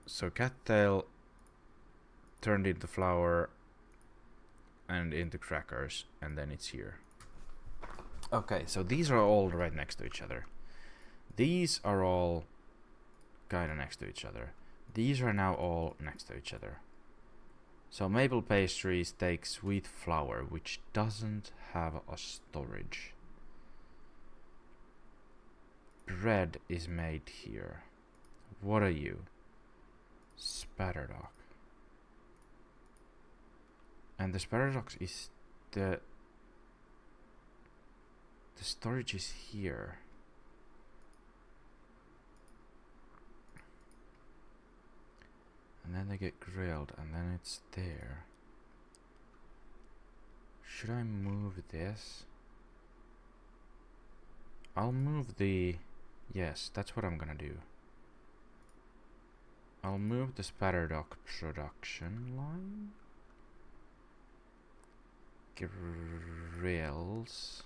So cattail turned into flour and into crackers, and then it's here. Okay, so these are all right next to each other. These are all kinda next to each other. These are now all next to each other. So maple pastries takes wheat flour, which doesn't have a storage. Bread is made here. What are you? Spatterdock. And the spatterdock is the storage is here. And then they get grilled, and then it's there. Should I move this? I'll move the... Yes, that's what I'm gonna do. I'll move the spatterdock production line. Grills.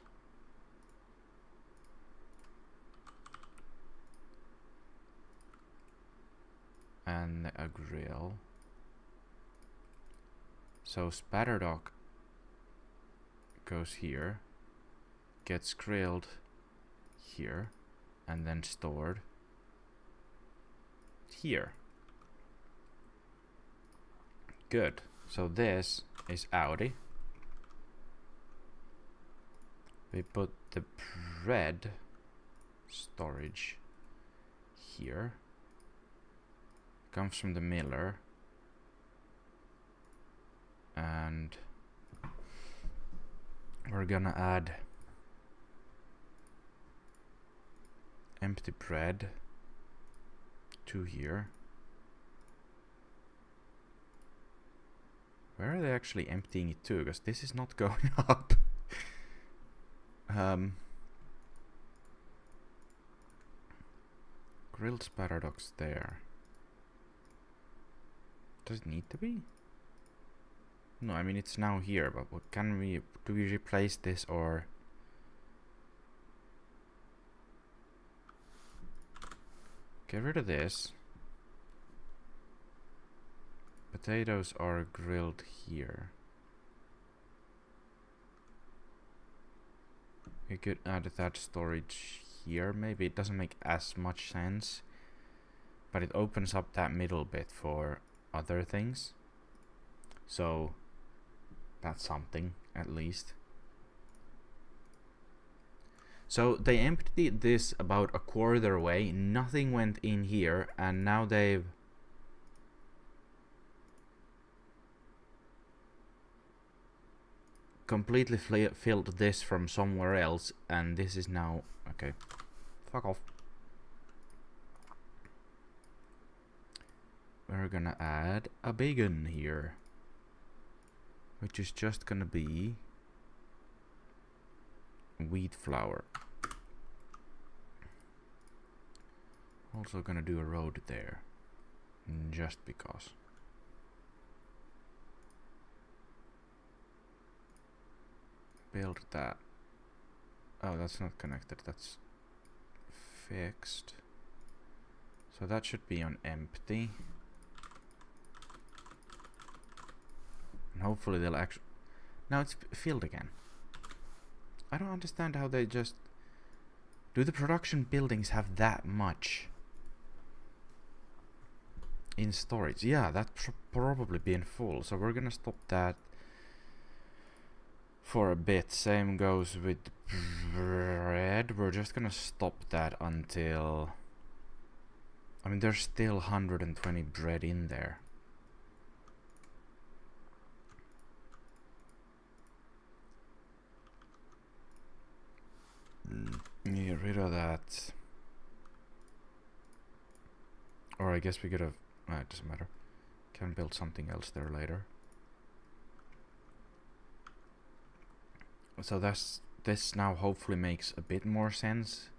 And a grill. So Spatterdock goes here, gets grilled here, and then stored here. Good. So this is Audi. We put the bread storage here. Comes from the miller. And we're gonna add empty bread to here. Where are they actually emptying it to? Because this is not going up. Grilled Spatterdock's there. Does it need to be? No, I mean it's now here, but what can we do? We replace this or get rid of this. Potatoes are grilled here. We could add that storage here. Maybe it doesn't make as much sense, but it opens up that middle bit for other things. So that's something, at least. So they emptied this about a quarter away. Nothing went in here, and now they've completely filled this from somewhere else, and this is now okay. Fuck off. We're gonna add a bacon here, which is just gonna be wheat flour. Also gonna do a road there, just because. Build that. Oh, that's not connected, that's fixed. So that should be on empty. And hopefully they'll actually... Now it's filled again. I don't understand how they just... Do the production buildings have that much in storage? Yeah, that's probably been full. So we're gonna stop that for a bit. Same goes with bread. We're just gonna stop that until... I mean, there's still 120 bread in there. Get rid of that. Or I guess we could have... it doesn't matter. Can build something else there later. So this now hopefully makes a bit more sense.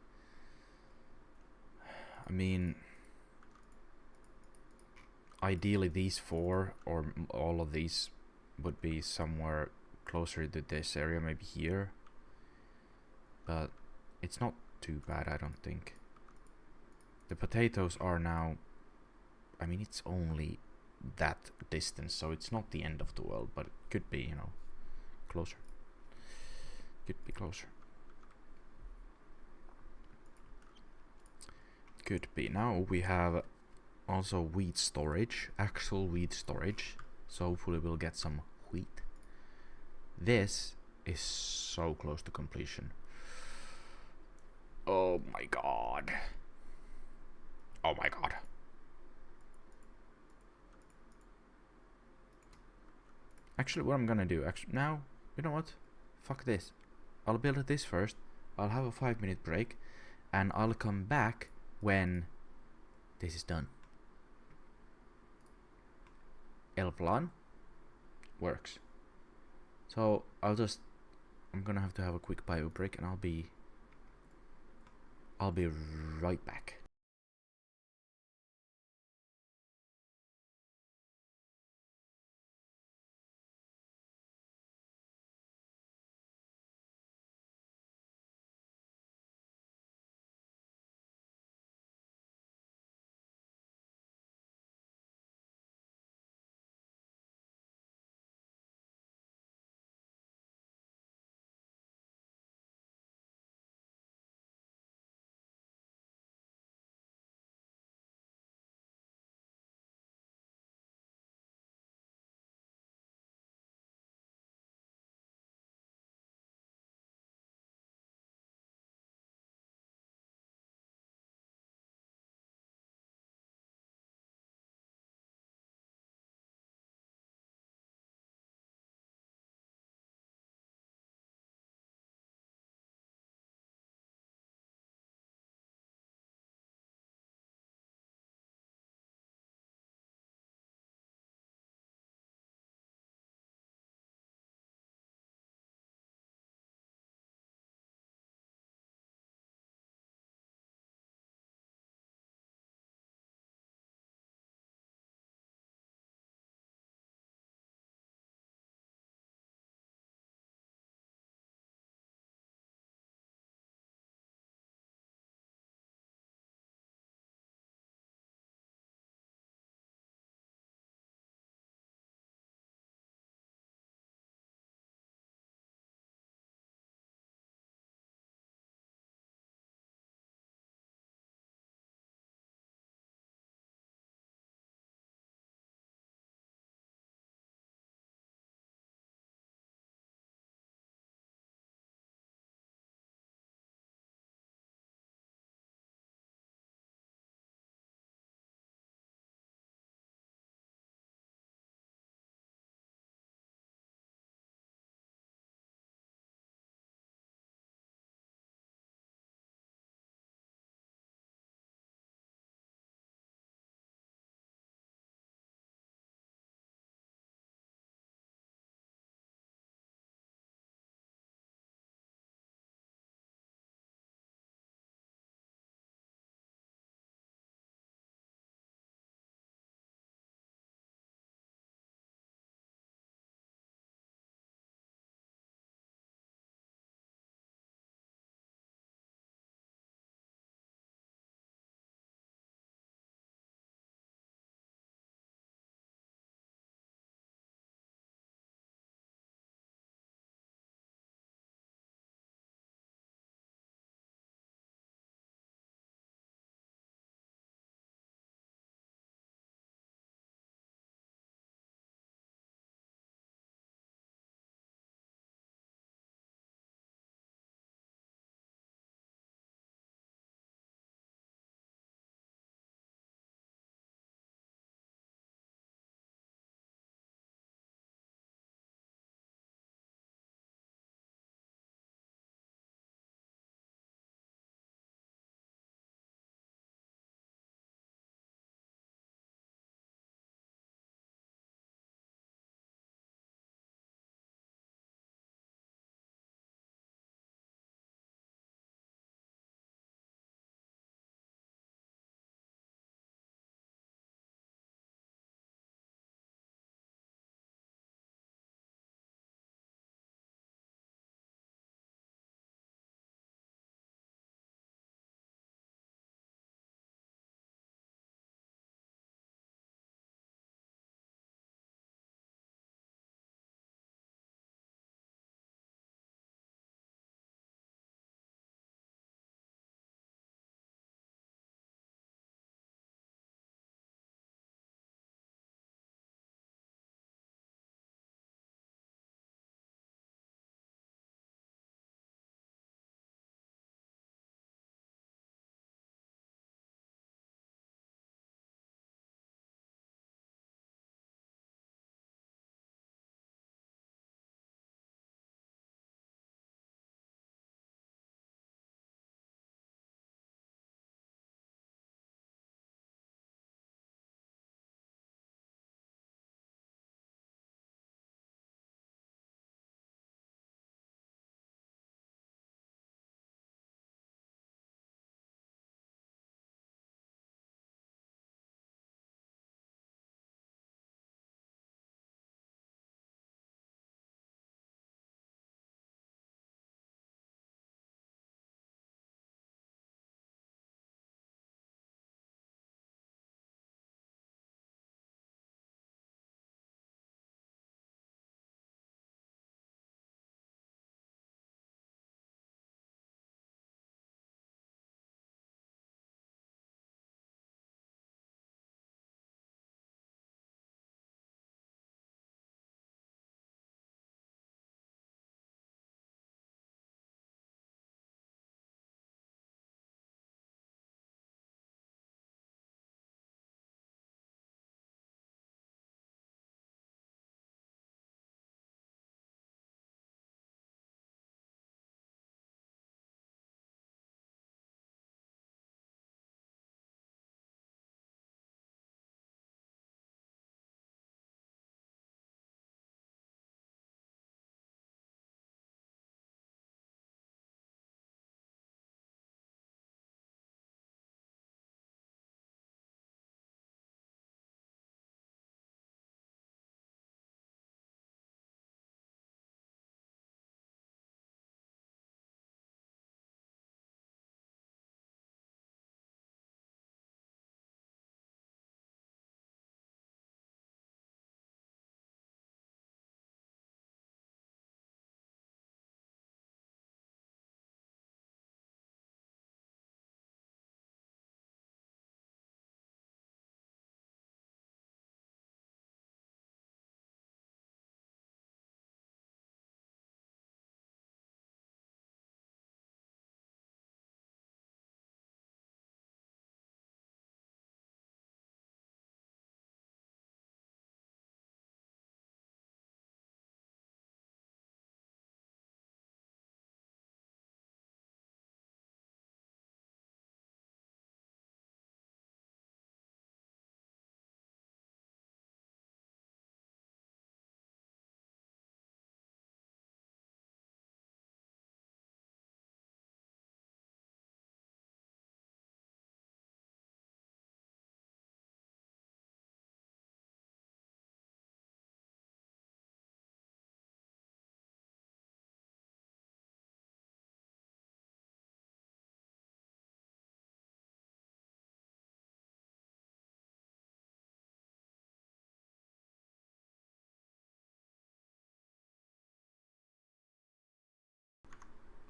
I mean, ideally these four or all of these would be somewhere closer to this area, maybe here. But it's not too bad, I don't think. The potatoes are now... I mean, it's only that distance, so it's not the end of the world, but it could be, you know, closer. Could be closer. Could be. Now we have also wheat storage, actual wheat storage. So hopefully we'll get some wheat. This is so close to completion. Oh my god. Oh my god. Actually, what I'm gonna do, now, you know what? Fuck this. I'll build this first. I'll have a 5-minute break, and I'll come back when this is done. Elflan works. So I'm gonna have to have a quick bio break, and I'll be right back.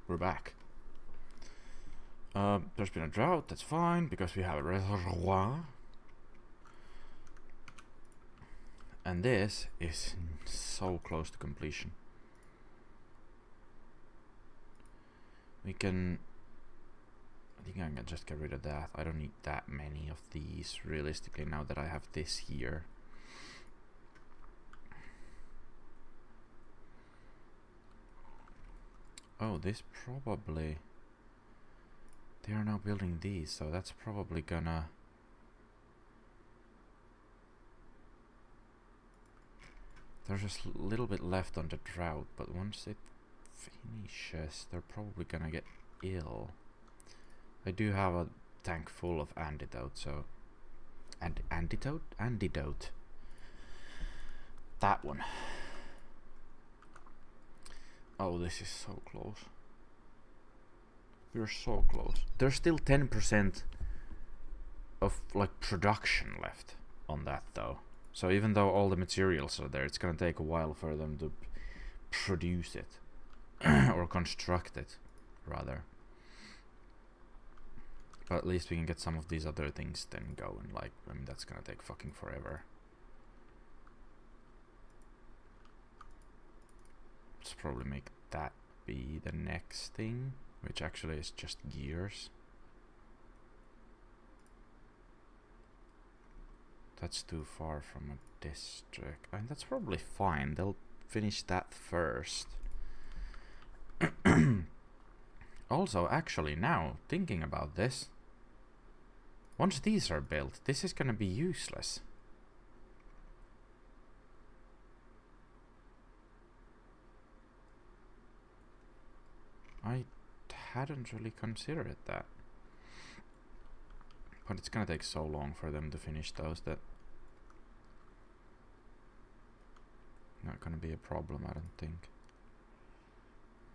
we're back. There's been a drought, that's fine, because we have a reservoir. And this is so close to completion. We can... I think I can just get rid of that. I don't need that many of these, realistically, now that I have this here. Oh, this probably... They are now building these, so that's probably gonna... There's just a little bit left on the drought, but once it finishes, they're probably gonna get ill. I do have a tank full of antidote, so... Antidote? Antidote. That one. Oh, this is so close. We're so close. There's still 10% of like production left on that though. So even though all the materials are there, it's gonna take a while for them to produce it. Or construct it, rather. But at least we can get some of these other things then going. Like, I mean, that's gonna take fucking forever. Let's probably make that be the next thing, which actually is just gears. That's too far from a district. And that's probably fine. They'll finish that first. Also, actually, now, thinking about this, once these are built, this is gonna be useless. I hadn't really considered that. But it's gonna take so long for them to finish those that... Not gonna be a problem, I don't think.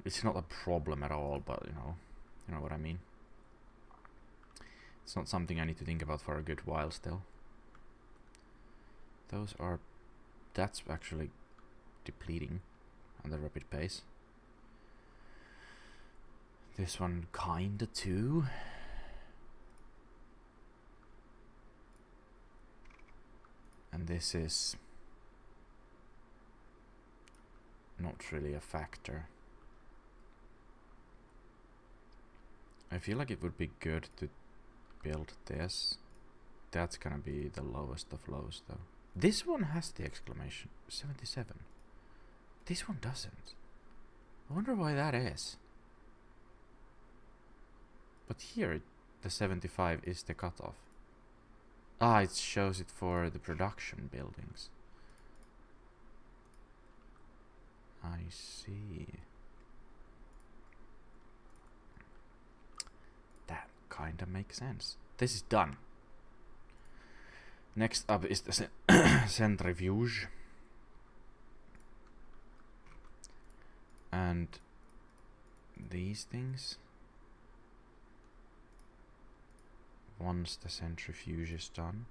It's not a problem at all, but you know what I mean. It's not something I need to think about for a good while still. Those are... That's actually depleting at a rapid pace. This one kinda too. And this is not really a factor. I feel like it would be good to build this. That's gonna be the lowest of lows though. This one has the exclamation 77. This one doesn't. I wonder why that is. But here the 75 is the cutoff. Ah, it shows it for the production buildings. I see. That kinda makes sense. This is done. Next up is the centrifuge. And these things. Once the centrifuge is done.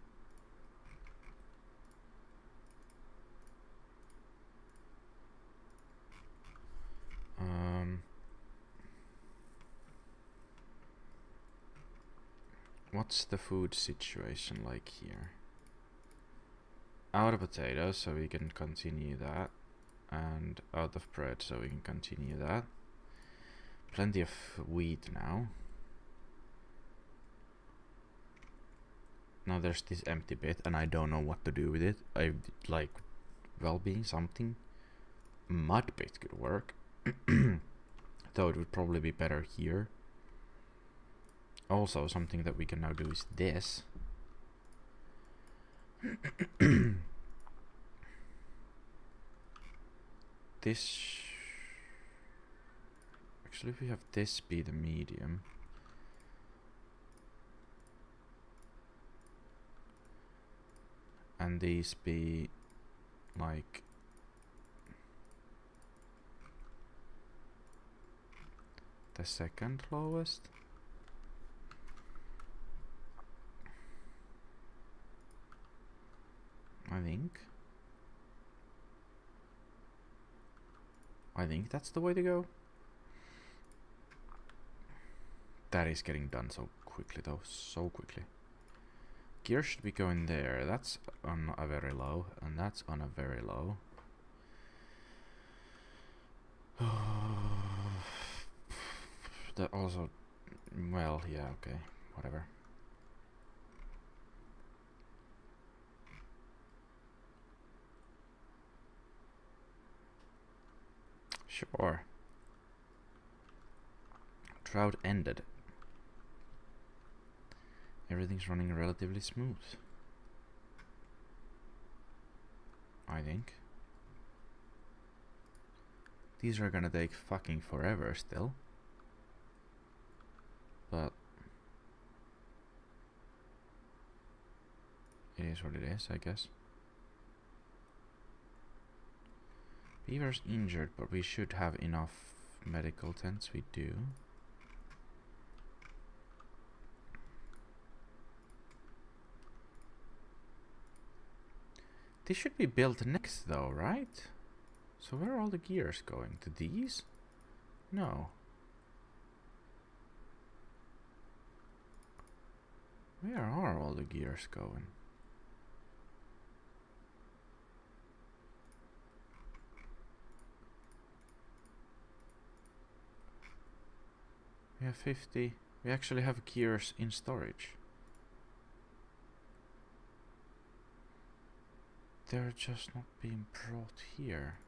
What's the food situation like here? Out of potatoes, so we can continue that. And out of bread, so we can continue that. Plenty of wheat now. Now there's this empty bit, and I don't know what to do with it. I like, well-being something. Mud pit could work. Though it would probably be better here. Also, something that we can now do is this. This... Actually, if we have this be the medium. And these be like the second lowest. I think that's the way to go. That is getting done so quickly though, so quickly. Gear should be going there. That's on a very low, and that's on a very low. That also, well, yeah, okay, whatever. Sure. Drought ended. Everything's running relatively smooth, I think. These are gonna take fucking forever still. But it is what it is, I guess. Beaver's injured, but we should have enough medical tents. We do. They should be built next though, right? So where are all the gears going? To these? No. Where are all the gears going? We have 50. We actually have gears in storage. They're just not being brought here.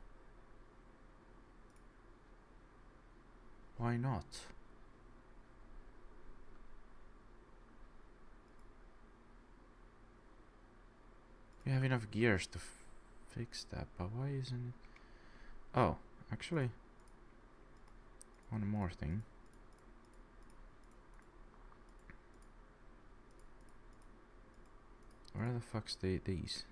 Why not? We have enough gears to fix that, but why isn't it? Oh, actually, one more thing. Where the fuck's these?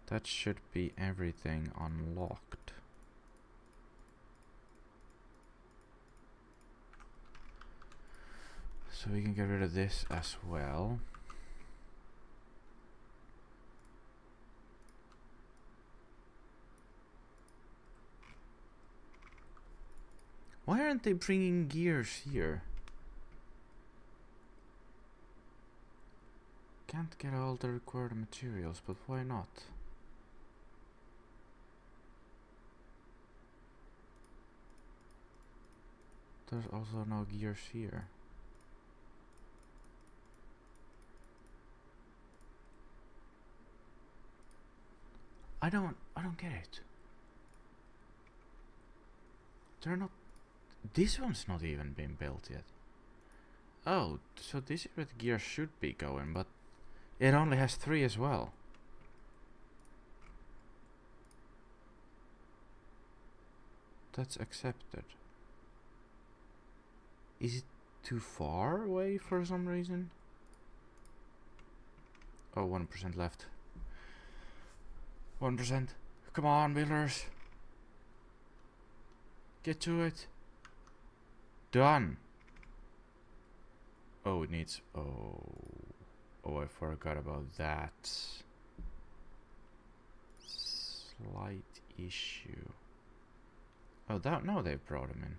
That should be everything unlocked. So we can get rid of this as well. Why aren't they bringing gears here? Can't get all the required materials, but why not? There's also no gears here. I don't get it. They're not. This one's not even been built yet. Oh, so this is where the gears should be going, but it only has 3 as well. That's accepted. Is it too far away for some reason? Oh, 1% left. 1%. Come on, builders. Get to it. Done. Oh, it needs... Oh, I forgot about that. Slight issue. Oh, that... No, they brought him in.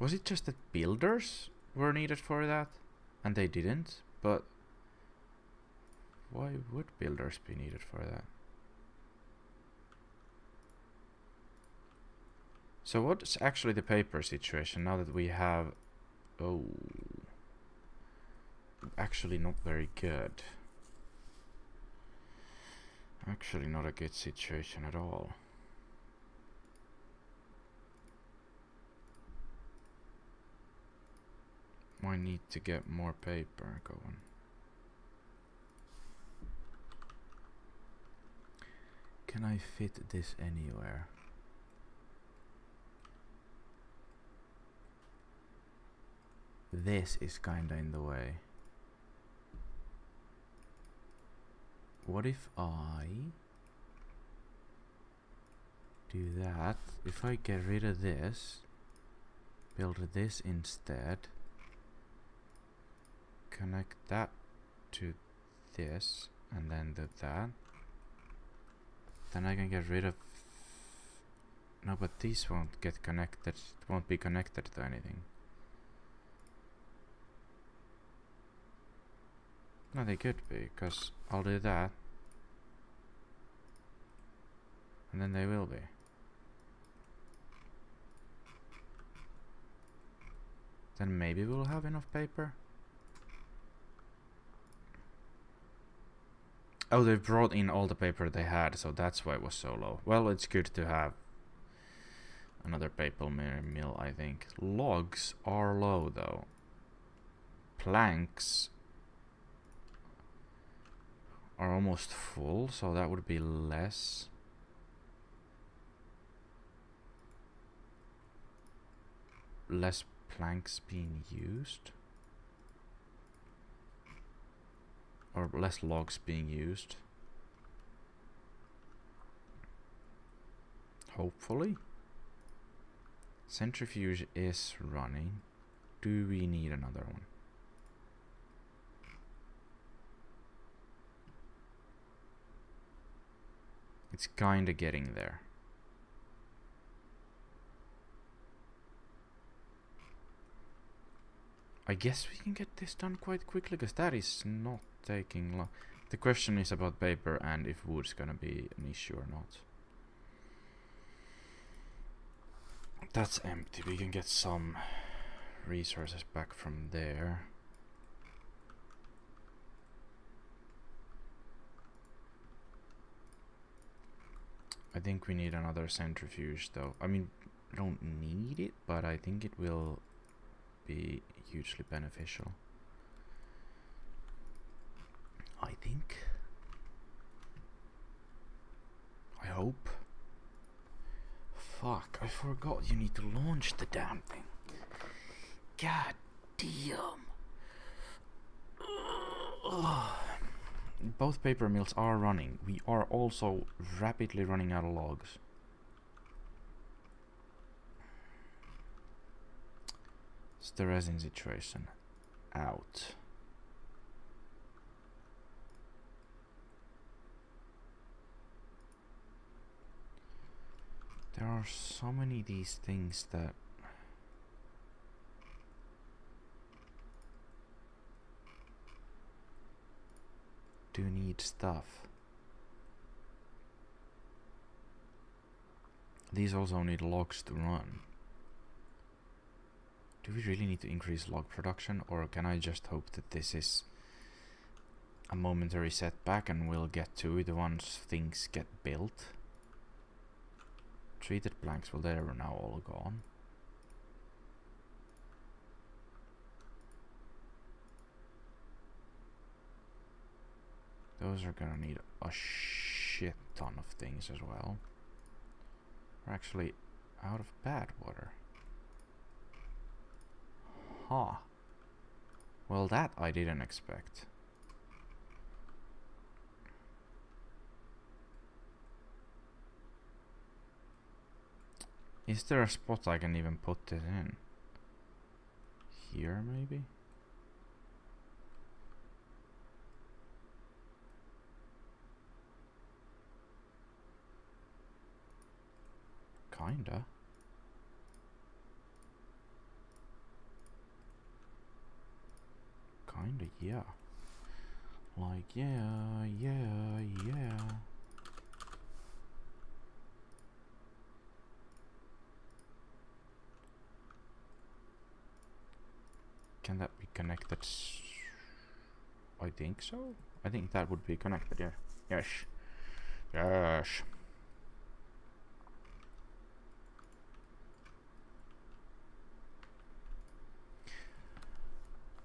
Was it just that builders were needed for that? And they didn't? But... why would builders be needed for that? So what's actually the paper situation now that we have... Oh... Actually not very good. Actually not a good situation at all. Might need to get more paper going. Can I fit this anywhere? This is kinda in the way. What if I do that? If I get rid of this, build this instead, connect that to this and then do that. Then I can get rid of... No, but these won't get connected. It won't be connected to anything. No, they could be, because I'll do that. And then they will be. Then maybe we'll have enough paper. Oh, they brought in all the paper they had, so that's why it was so low. Well, it's good to have another paper mill, I think. Logs are low, though. Planks are almost full, so that would be less. Less planks being used. Or less logs being used. Hopefully. Centrifuge is running. Do we need another one? It's kinda getting there. I guess we can get this done quite quickly, because that is not taking long. The question is about paper and if wood's gonna be an issue or not. That's empty. We can get some resources back from there. I think we need another centrifuge, though. I mean, I don't need it, but I think it will be hugely beneficial. I think. I hope. Fuck, I forgot you need to launch the damn thing. God damn. Both paper mills are running. We are also rapidly running out of logs. It's the resin situation. Out. There are so many of these things that do need stuff. These also need logs to run. Do we really need to increase log production, or can I just hope that this is a momentary setback and we'll get to it once things get built? Treated planks, well, they're now all gone. Those are gonna need a shit ton of things as well. We're actually out of bad water. Huh. Well, that I didn't expect. Is there a spot I can even put it in? Here, maybe? Kinda. Kinda, yeah. Like, yeah. Can that be connected? I think so. I think that would be connected, yeah. Yes. Yes.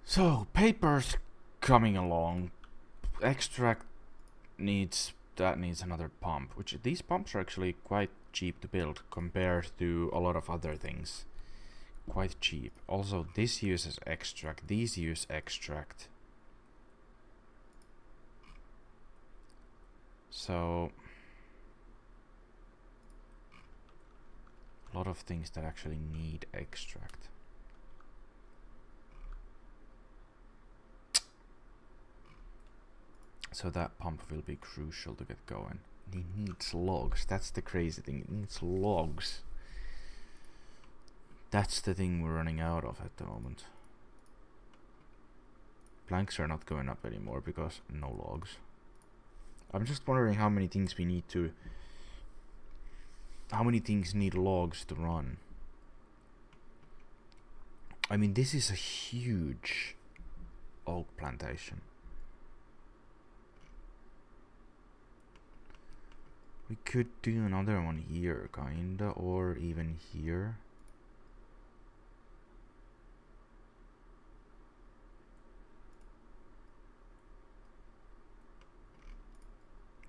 So, paper's coming along. Extract needs another pump, which these pumps are actually quite cheap to build compared to a lot of other things. Quite cheap. Also, this uses extract, these use extract. So, a lot of things that actually need extract. So that pump will be crucial to get going. It needs logs. That's the crazy thing. It needs logs. That's the thing we're running out of at the moment. Planks are not going up anymore because no logs. I'm just wondering how many things we need to... How many things need logs to run? I mean, this is a huge oak plantation. We could do another one here, kinda, or even here.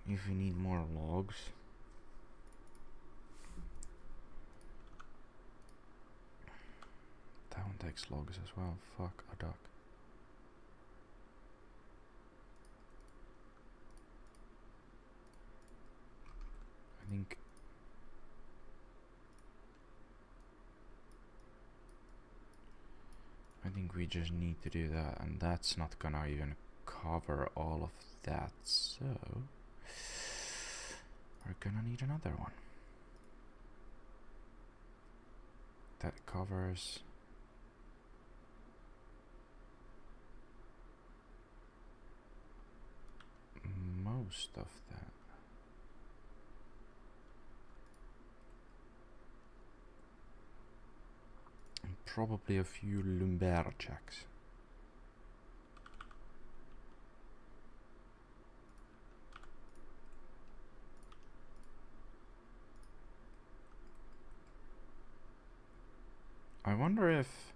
If we need more logs. That one takes logs as well. Fuck a duck. I think we just need to do that, and that's not gonna even cover all of that, so we're gonna need another one. That covers most of that. And probably a few lumberjacks. I wonder if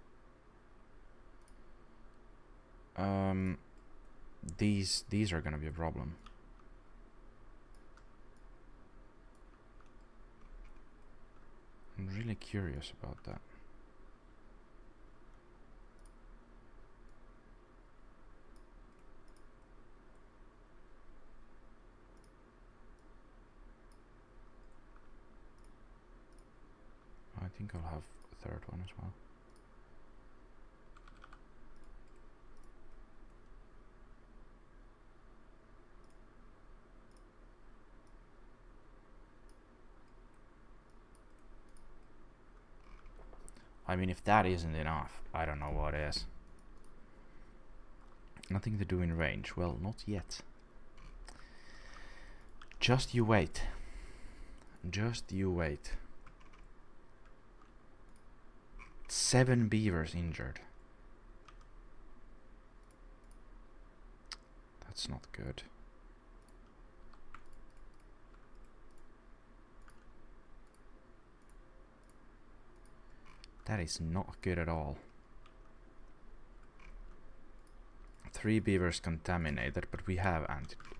these are gonna be a problem. I'm really curious about that. I think I'll have a third one as well. I mean, if that isn't enough, I don't know what is. Nothing to do in range. Well, not yet. Just you wait. Just you wait. 7 beavers injured. That's not good. That is not good at all. 3 beavers contaminated, but we have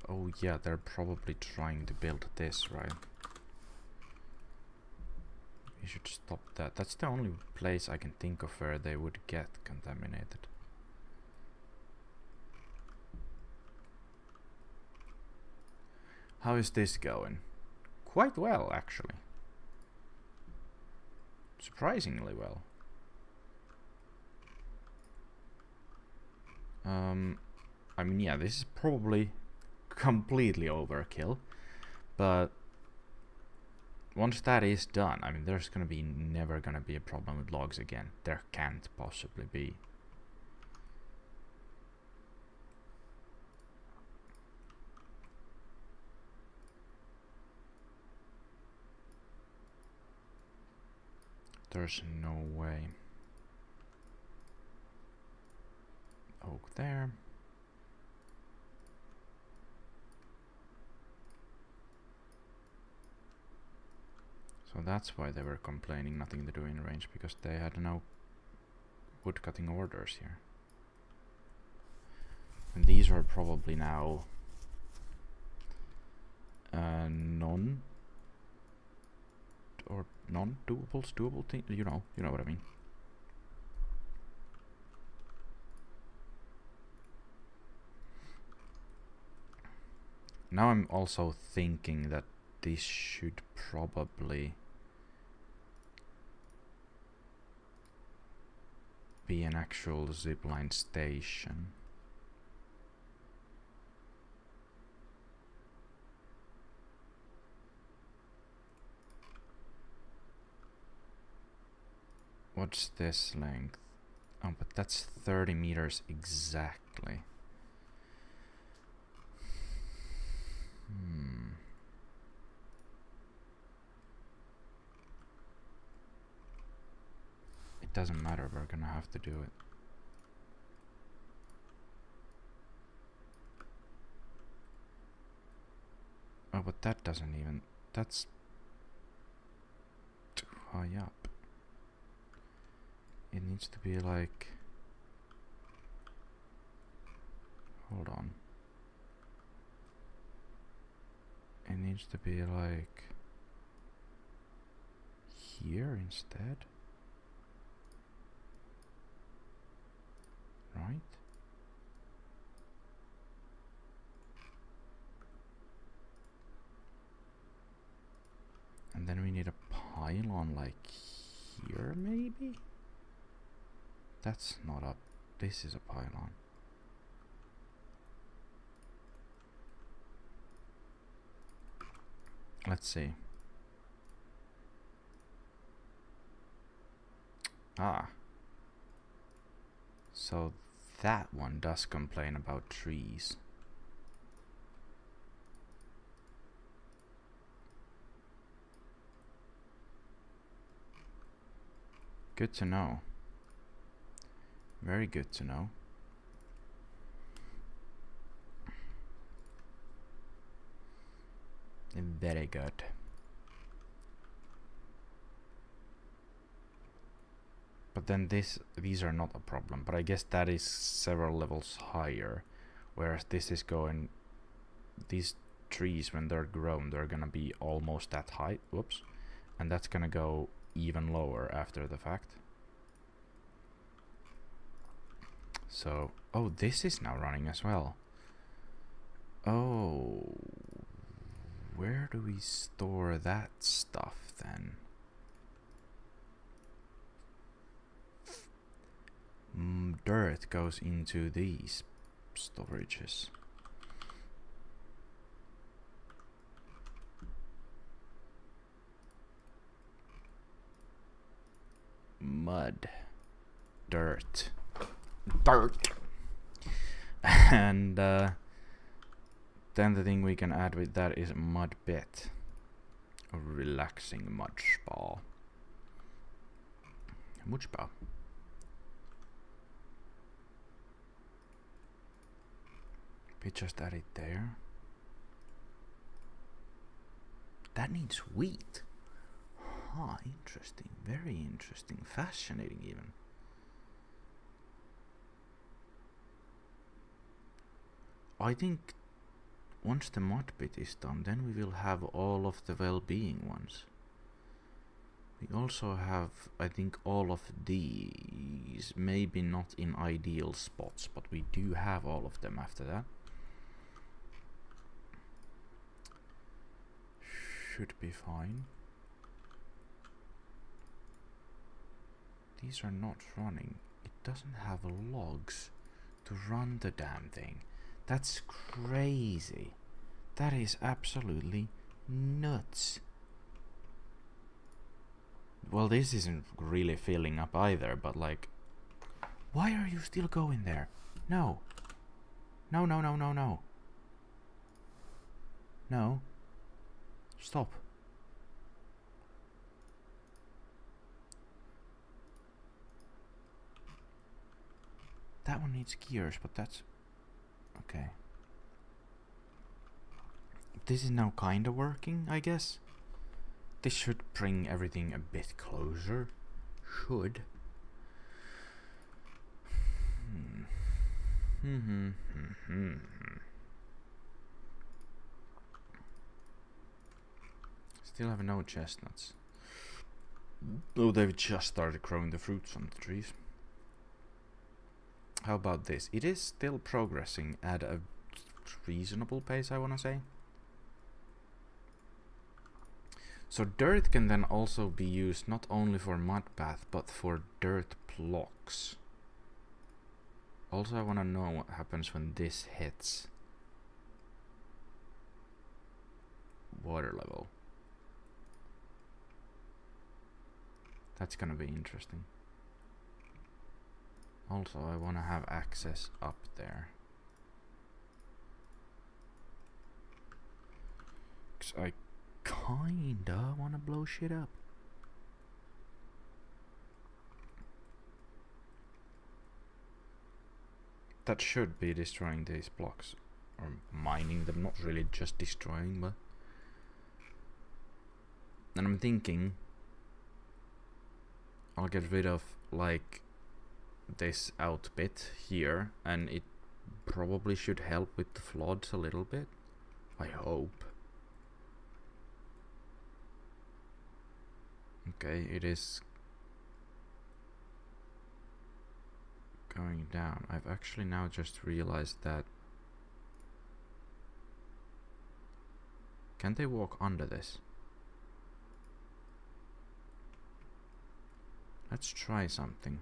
oh yeah, they're probably trying to build this, right? We should stop that. That's the only place I can think of where they would get contaminated. How is this going? Quite well, actually. Surprisingly well. I mean, yeah, this is probably completely overkill, but once that is done, I mean, there's never gonna be a problem with logs again. There can't possibly be. There's no way. Oak there. So that's why they were complaining nothing to do in range, because they had no wood cutting orders here. And these are probably now non doable thing, you know what I mean. Now I'm also thinking that this should probably be an actual zipline station. What's this length? Oh, but that's 30 meters exactly. It doesn't matter, we're gonna have to do it. Oh, but that doesn't even... That's too high up. It needs to be like... Hold on. It needs to be like... here instead. Right? And then we need a pylon like here, maybe? That's not up. This is a pylon. Let's see. Ah. So that one does complain about trees. Good to know. Very good to know. Very good. But then these are not a problem, but I guess that is several levels higher, whereas this is going... These trees, when they're grown, they're gonna be almost that high. Whoops. And that's gonna go even lower after the fact. So, oh, this is now running as well. Oh, where do we store that stuff then? Dirt goes into these storages. Mud. Dirt. And then the thing we can add with that is mud bit. A relaxing mud spa. Mud spa. We just add it there. That needs wheat. Huh, interesting. Very interesting. Fascinating even. I think once the mud bit is done, then we will have all of the well-being ones. We also have, I think, all of these. Maybe not in ideal spots, but we do have all of them after that. Should be fine. These are not running. It doesn't have logs to run the damn thing. That's crazy. That is absolutely nuts. Well, this isn't really filling up either, but like... Why are you still going there? No. No, no, no, no, no. No. Stop. That one needs gears, but that's... Okay. This is now kinda working, I guess. This should bring everything a bit closer. Should. Still have no chestnuts. Though they've just started growing the fruits on the trees. How about this? It is still progressing at a reasonable pace, I wanna say. So dirt can then also be used not only for mud bath, but for dirt blocks. Also, I wanna know what happens when this hits water level. That's gonna be interesting. Also, I want to have access up there. 'Cause I kinda want to blow shit up. That should be destroying these blocks. Or mining them, not really just destroying, but... And I'm thinking... I'll get rid of, like... this out bit here, and it probably should help with the floods a little bit. I hope. Okay, it is going down. I've actually now just realized that... Can they walk under this? Let's try something.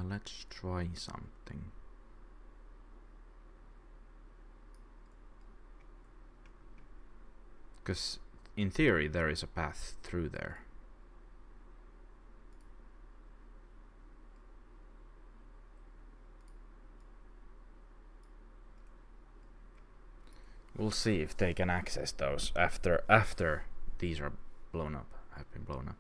Let's try something. Because in theory there is a path through there. We'll see if they can access those after these are blown up, have been blown up.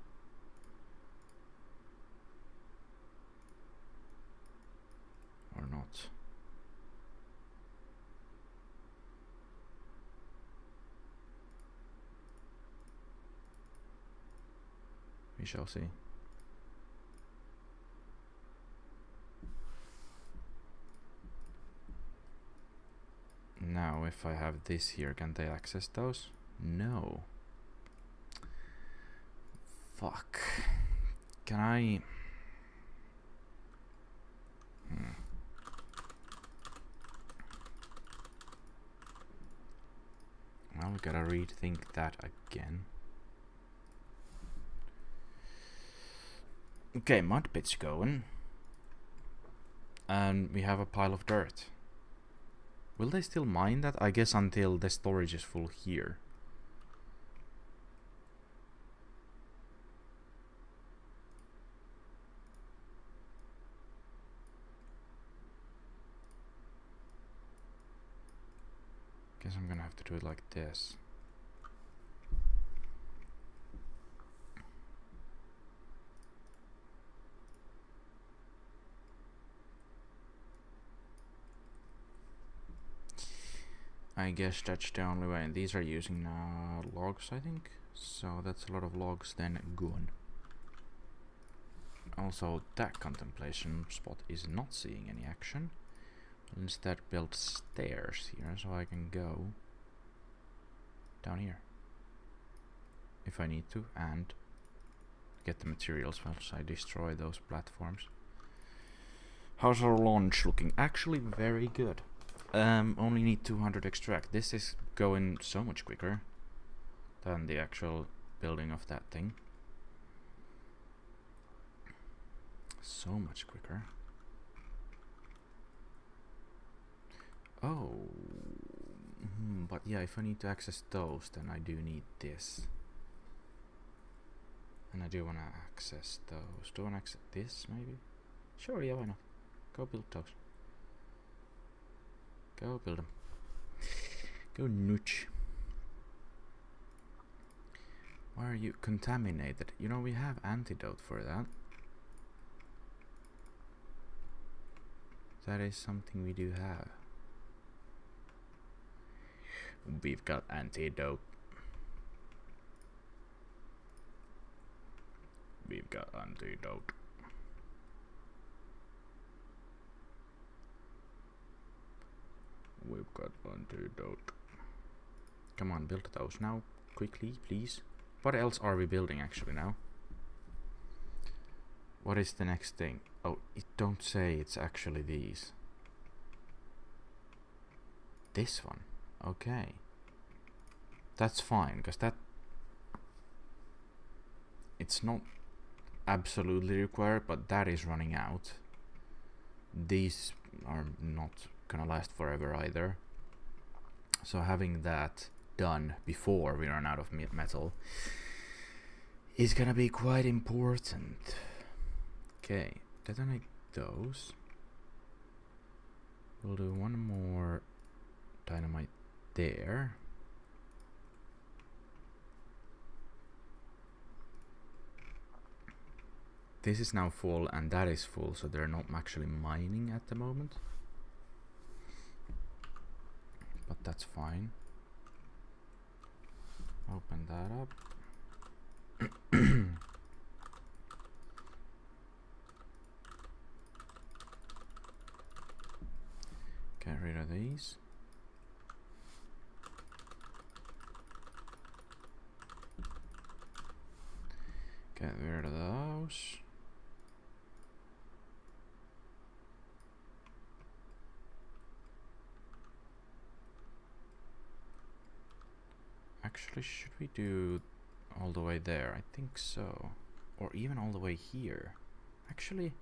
Or not. We shall see. Now, if I have this here, can they access those? No. Fuck. Can I... Well, we gotta rethink that again. Okay, mud pit's going. And we have a pile of dirt. Will they still mine that? I guess until the storage is full here. Guess I'm gonna have to do it like this. I guess that's the only way. And these are using logs, I think. So that's a lot of logs then gone. Also, that contemplation spot is not seeing any action. I'll instead build stairs here so I can go down here if I need to, and get the materials once I destroy those platforms. How's our launch looking? Actually very good. Only need 200 extract. This is going so much quicker than the actual building of that thing. So much quicker. Oh, but yeah, if I need to access those, then I do need this. And I do want to access those. Do I want to access this, maybe? Sure, yeah, why not? Go build those. Go build them. Go nooch. Why are you contaminated? You know, we have antidote for that. That is something we do have. We've got antidote. We've got antidote. We've got antidote. Come on, build those now. Quickly, please. What else are we building actually now? What is the next thing? Oh, it don't say it's actually these. This one. Okay. That's fine, because that... It's not absolutely required, but that is running out. These are not gonna last forever either. So having that done before we run out of metal is gonna be quite important. Okay, detonate those. We'll do one more dynamite there. This is now full and that is full, so they're not actually mining at the moment. But that's fine. Open that up. Get rid of these. Get rid of those. Actually, should we do all the way there? I think so. Or even all the way here. Actually,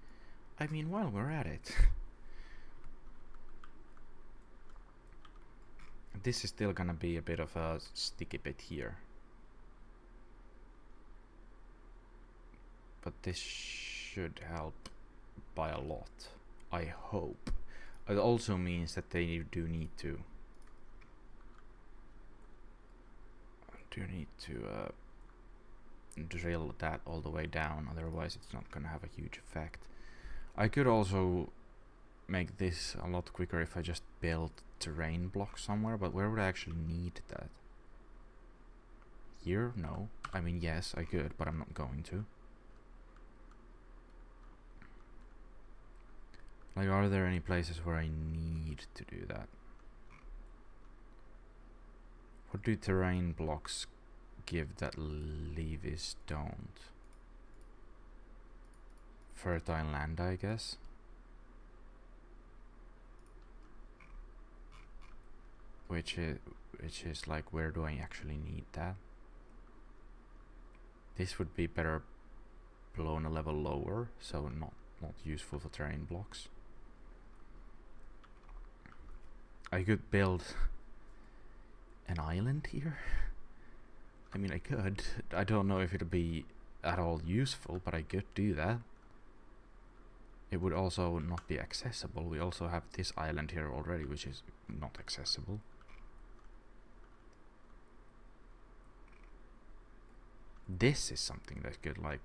I mean, while we're at it. This is still gonna be a bit of a sticky bit here. But this should help by a lot. I hope. It also means that they do need to drill that all the way down, otherwise it's not gonna have a huge effect. I could also make this a lot quicker if I just built terrain blocks somewhere, but where would I actually need that? Here? No. I mean, yes, I could, but I'm not going to. Like, are there any places where I need to do that? What do terrain blocks give that leaves don't? Fertile land, I guess. Which is like, where do I actually need that? This would be better blown a level lower, so not useful for terrain blocks. I could build an island here. I mean, I could. I don't know if it'll be at all useful, but I could do that. It would also not be accessible. We also have this island here already, which is not accessible. This is something that could, like,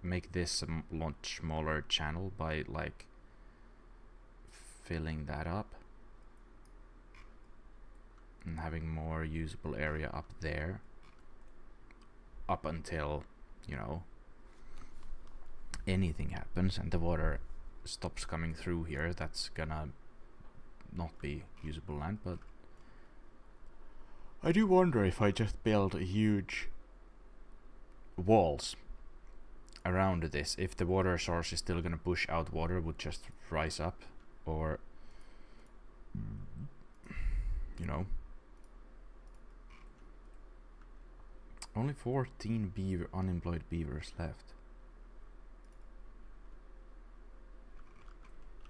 make this a much smaller channel by, like, filling that up and having more usable area up there, up until, you know, anything happens and the water stops coming through here. That's gonna not be usable land. But I do wonder if I just build a huge walls around this, if the water source is still gonna push out water, would just rise up, or, you know. Only 14 unemployed beavers left.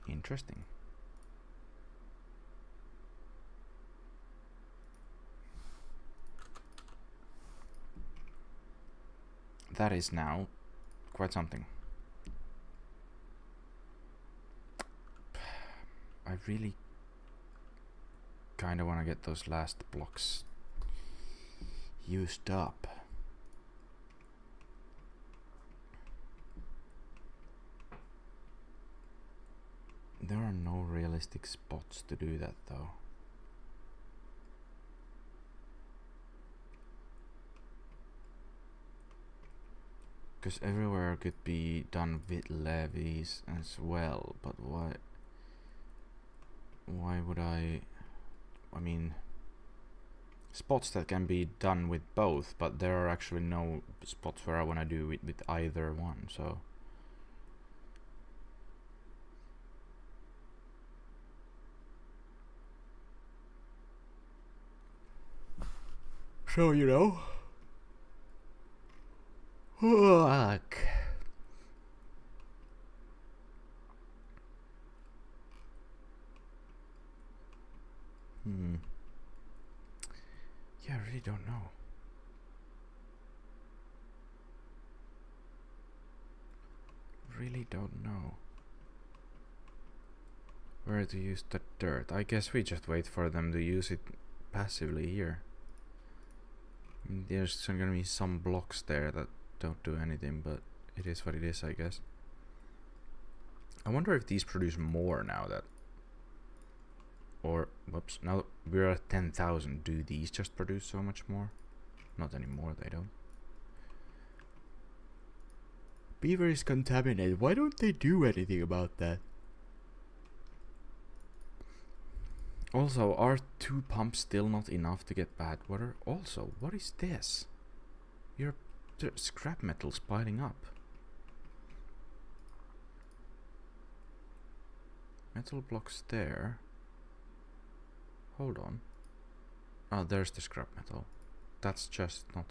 Interesting. That is now quite something. I really kind of want to get those last blocks used up. There are no realistic spots to do that though. Because everywhere could be done with levees as well, but why would I mean, spots that can be done with both, but there are actually no spots where I want to do it with either one, so. So, you know. Fuck. Yeah, I really don't know. really don't know where to use the dirt. I guess we just wait for them to use it passively here. There's gonna be some blocks there that don't do anything, but it is what it is, I guess. I wonder if these produce more now that... Or, whoops, now we're at 10,000. Do these just produce so much more? Not anymore, they don't. Beaver is contaminated. Why don't they do anything about that? Also, are 2 pumps still not enough to get bad water? Also, what is this? There's scrap metals piling up. Metal blocks there. Hold on. Oh, there's the scrap metal. That's just not...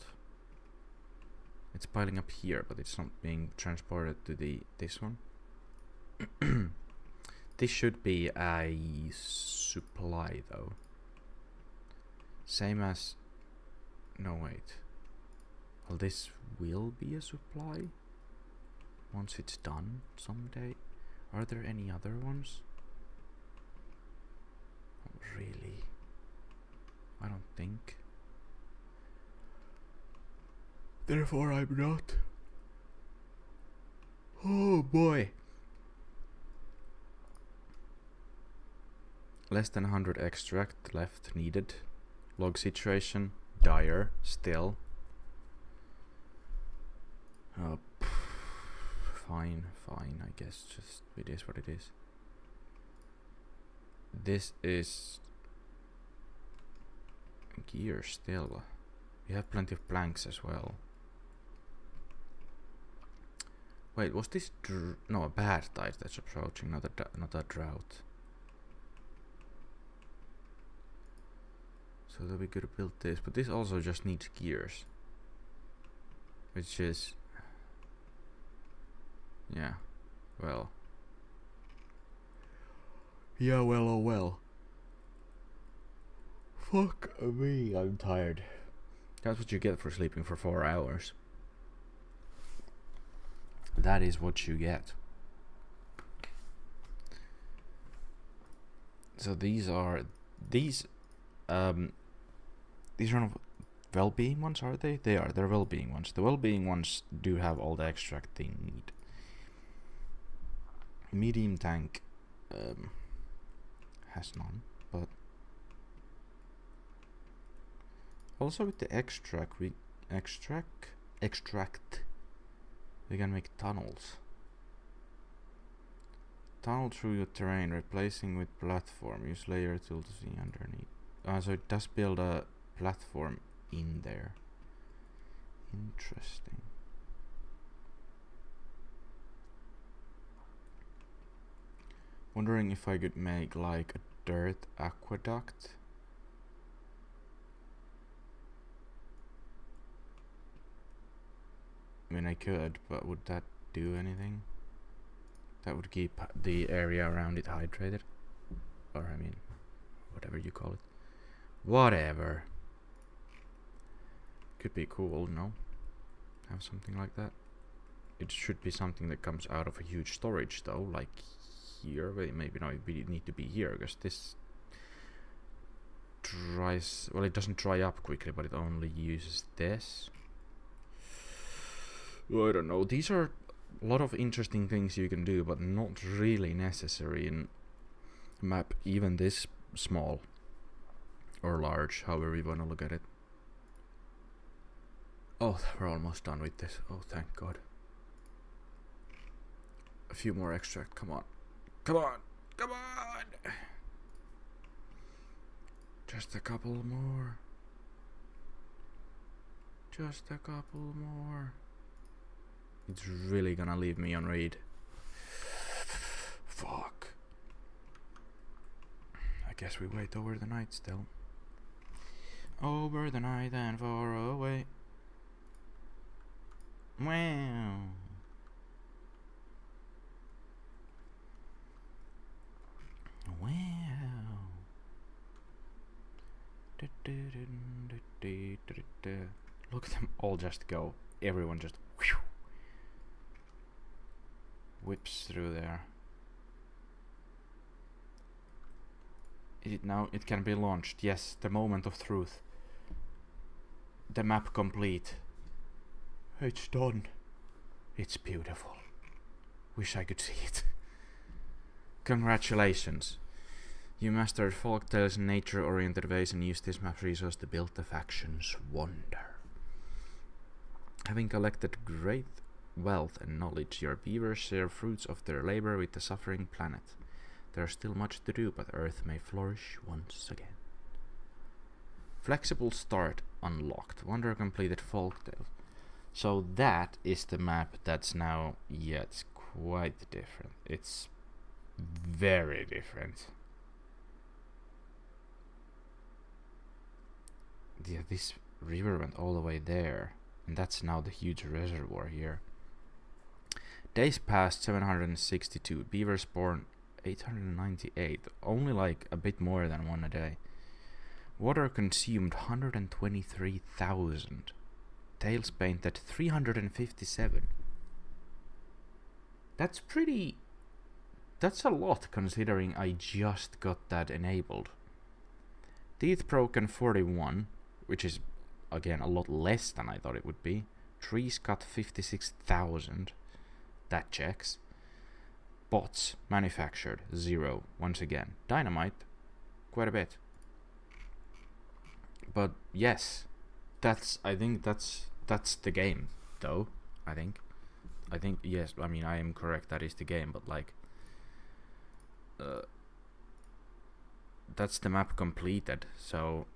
It's piling up here, but it's not being transported to this one. This should be a supply, though. Same as... No, wait. Well, this will be a supply once it's done someday. Are there any other ones? Not really. I don't think. Therefore, I'm not. Oh boy. Less than 100 extract left needed. Log situation dire still. Fine, I guess just it is what it is. This is gear still. We have plenty of planks as well. Wait, was this no, a bad tide that's approaching, not a drought. So that we could have built this, but this also just needs gears. Which is... Yeah, well. Yeah, well, oh well. Fuck me, I'm tired. That's what you get for sleeping for 4 hours. That is what you get. So these are not well-being ones, are they? They are. They're well-being ones. The well-being ones do have all the extract they need. Medium tank has none, but also with the extract we can make tunnels. Tunnel through your terrain, replacing with platform. Use layer tool to see underneath. So it does build a platform in there. Interesting. Wondering if I could make like a dirt aqueduct. I mean, I could, but would that do anything? That would keep the area around it hydrated. Or, I mean, whatever you call it. Whatever. Could be cool, no? Have something like that. It should be something that comes out of a huge storage, though, like here. Wait, maybe no, it need to be here, because this dries... Well, it doesn't dry up quickly, but it only uses this. I don't know. These are a lot of interesting things you can do, but not really necessary in a map even this small or large, however you want to look at it. Oh, we're almost done with this. Oh, thank God. A few more extract. Come on. Come on. Come on. Just a couple more. Just a couple more. It's really gonna leave me on read. Fuck. I guess we wait over the night still. Over the night and far away. Wow. Wow. Look at them all just go. Everyone just whew. whips through there. Is it now? It can be launched. Yes, the moment of truth. The map complete. It's done. It's beautiful. Wish I could see it. Congratulations. You mastered Folktale's nature-oriented ways and used this map resource to build the faction's wonder. Having collected great wealth and knowledge, your beavers share fruits of their labor with the suffering planet. There's still much to do, but Earth may flourish once again. Flexible start unlocked. Wonder completed Folktale. So that is the map that's now, yeah, it's quite different. It's very different. Yeah, this river went all the way there, and that's now the huge reservoir here. Days passed 762. Beavers born 898. Only like a bit more than one a day. Water consumed 123,000. Tails painted 357. That's pretty... That's a lot considering I just got that enabled. Teeth broken 41, which is again a lot less than I thought it would be. Trees cut 56,000. That checks. Bots manufactured 0 once again. Dynamite quite a bit. But yes, I think that's the game though. I think yes, I mean I am correct, that is the game, but like that's the map completed. So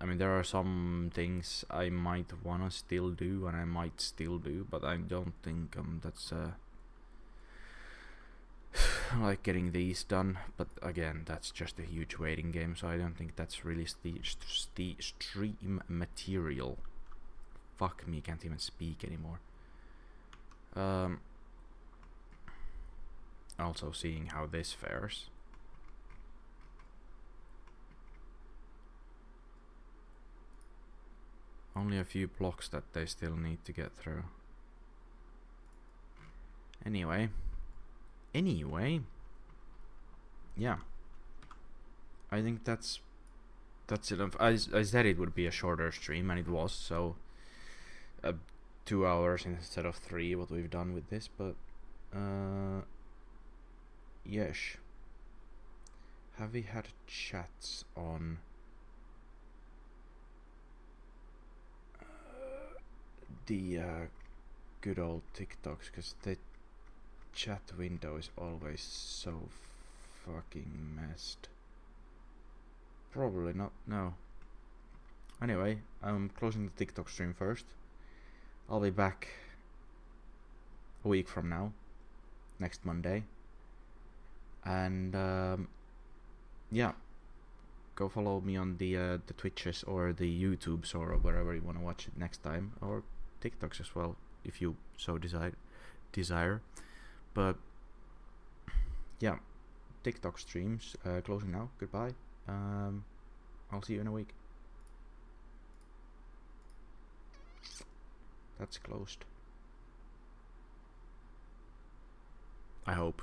I mean there are some things I might wanna still do and I might still do, but I don't think that's like getting these done. But again, that's just a huge waiting game, so I don't think that's really stream material. Fuck me, can't even speak anymore. Also seeing how this fares. Only a few blocks that they still need to get through. Anyway, yeah, I think that's it. I said it would be a shorter stream, and it was, so 2 hours instead of 3 what we've done with this, but yes. Have we had chats on the good old TikToks, because the chat window is always so fucking messed. Probably not, no. Anyway, I'm closing the TikTok stream first. I'll be back a week from now, next Monday. And yeah, go follow me on the Twitches or the YouTubes or wherever you want to watch it next time, or TikToks as well if you so desire. But yeah, TikTok streams closing now. Goodbye. I'll see you in a week. That's closed. I hope.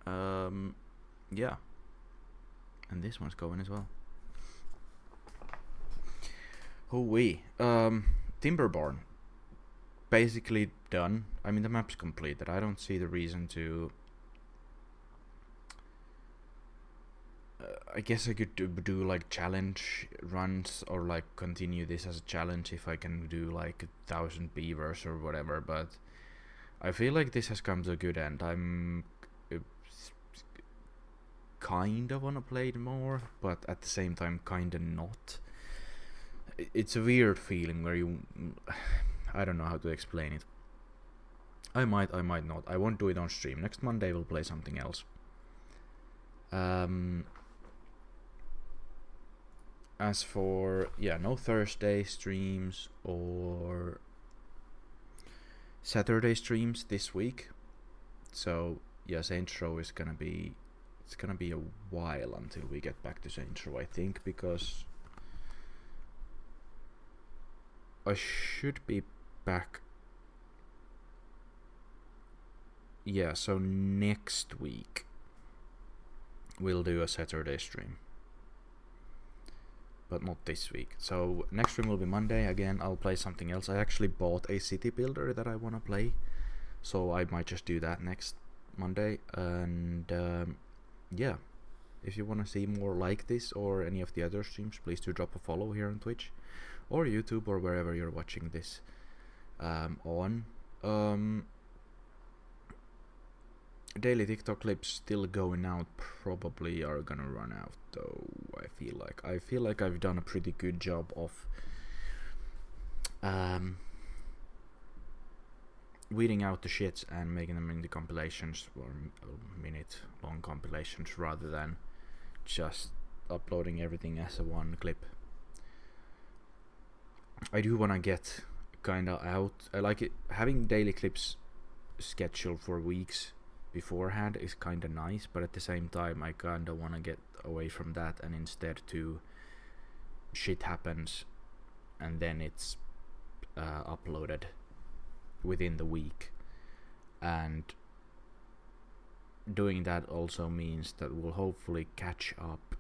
Yeah. And this one's going as well. Hoo-wee. Timberborn. Basically done. I mean, the map's completed. I don't see the reason to... I guess I could do like challenge runs, or like continue this as a challenge if I can do like 1,000 beavers or whatever, but I feel like this has come to a good end. I'm kind of wanna play it more, but at the same time kinda not. It's a weird feeling where you... I don't know how to explain it. I might not. I won't do it on stream. Next Monday we'll play something else. As for, yeah, no Thursday streams or Saturday streams this week. So yeah, Saints Row is gonna be... It's gonna be a while until we get back to Saints Row, I think, because I should be back yeah, so next week we'll do a Saturday stream, but not this week. So next stream will be Monday. Again, I'll play something else. I actually bought a city builder that I want to play, so I might just do that next Monday. And yeah, if you want to see more like this or any of the other streams, please do drop a follow here on Twitch or YouTube or wherever you're watching this on. Daily TikTok clips still going out, probably are gonna run out though. I feel like I've done a pretty good job of weeding out the shits and making them into compilations or minute long compilations rather than just uploading everything as a one clip. I do want to get kinda out. I like it having daily clips scheduled for weeks beforehand is kinda nice, but at the same time I kinda wanna get away from that and instead to shit happens and then it's uploaded within the week. And doing that also means that we'll hopefully catch up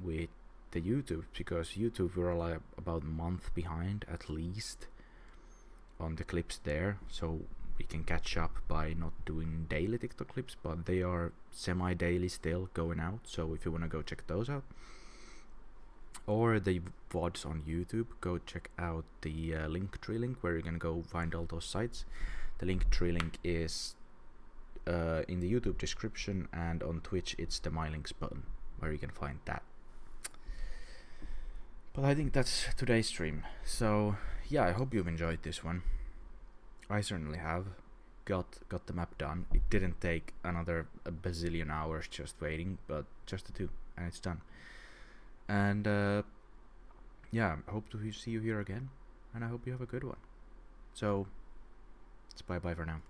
with the YouTube, because YouTube we're like about a month behind at least on the clips there, so we can catch up by not doing daily TikTok clips, but they are semi-daily still going out, so if you want to go check those out, or the VODs on YouTube, go check out the Linktree link where you can go find all those sites. The Linktree link is in the YouTube description, and on Twitch it's the My Links button where you can find that. But I think that's today's stream, so yeah, I hope you've enjoyed this one. I certainly have. Got the map done. It didn't take another a bazillion hours just waiting, but just the 2, and it's done. And yeah, I hope to see you here again, and I hope you have a good one. So it's bye bye for now.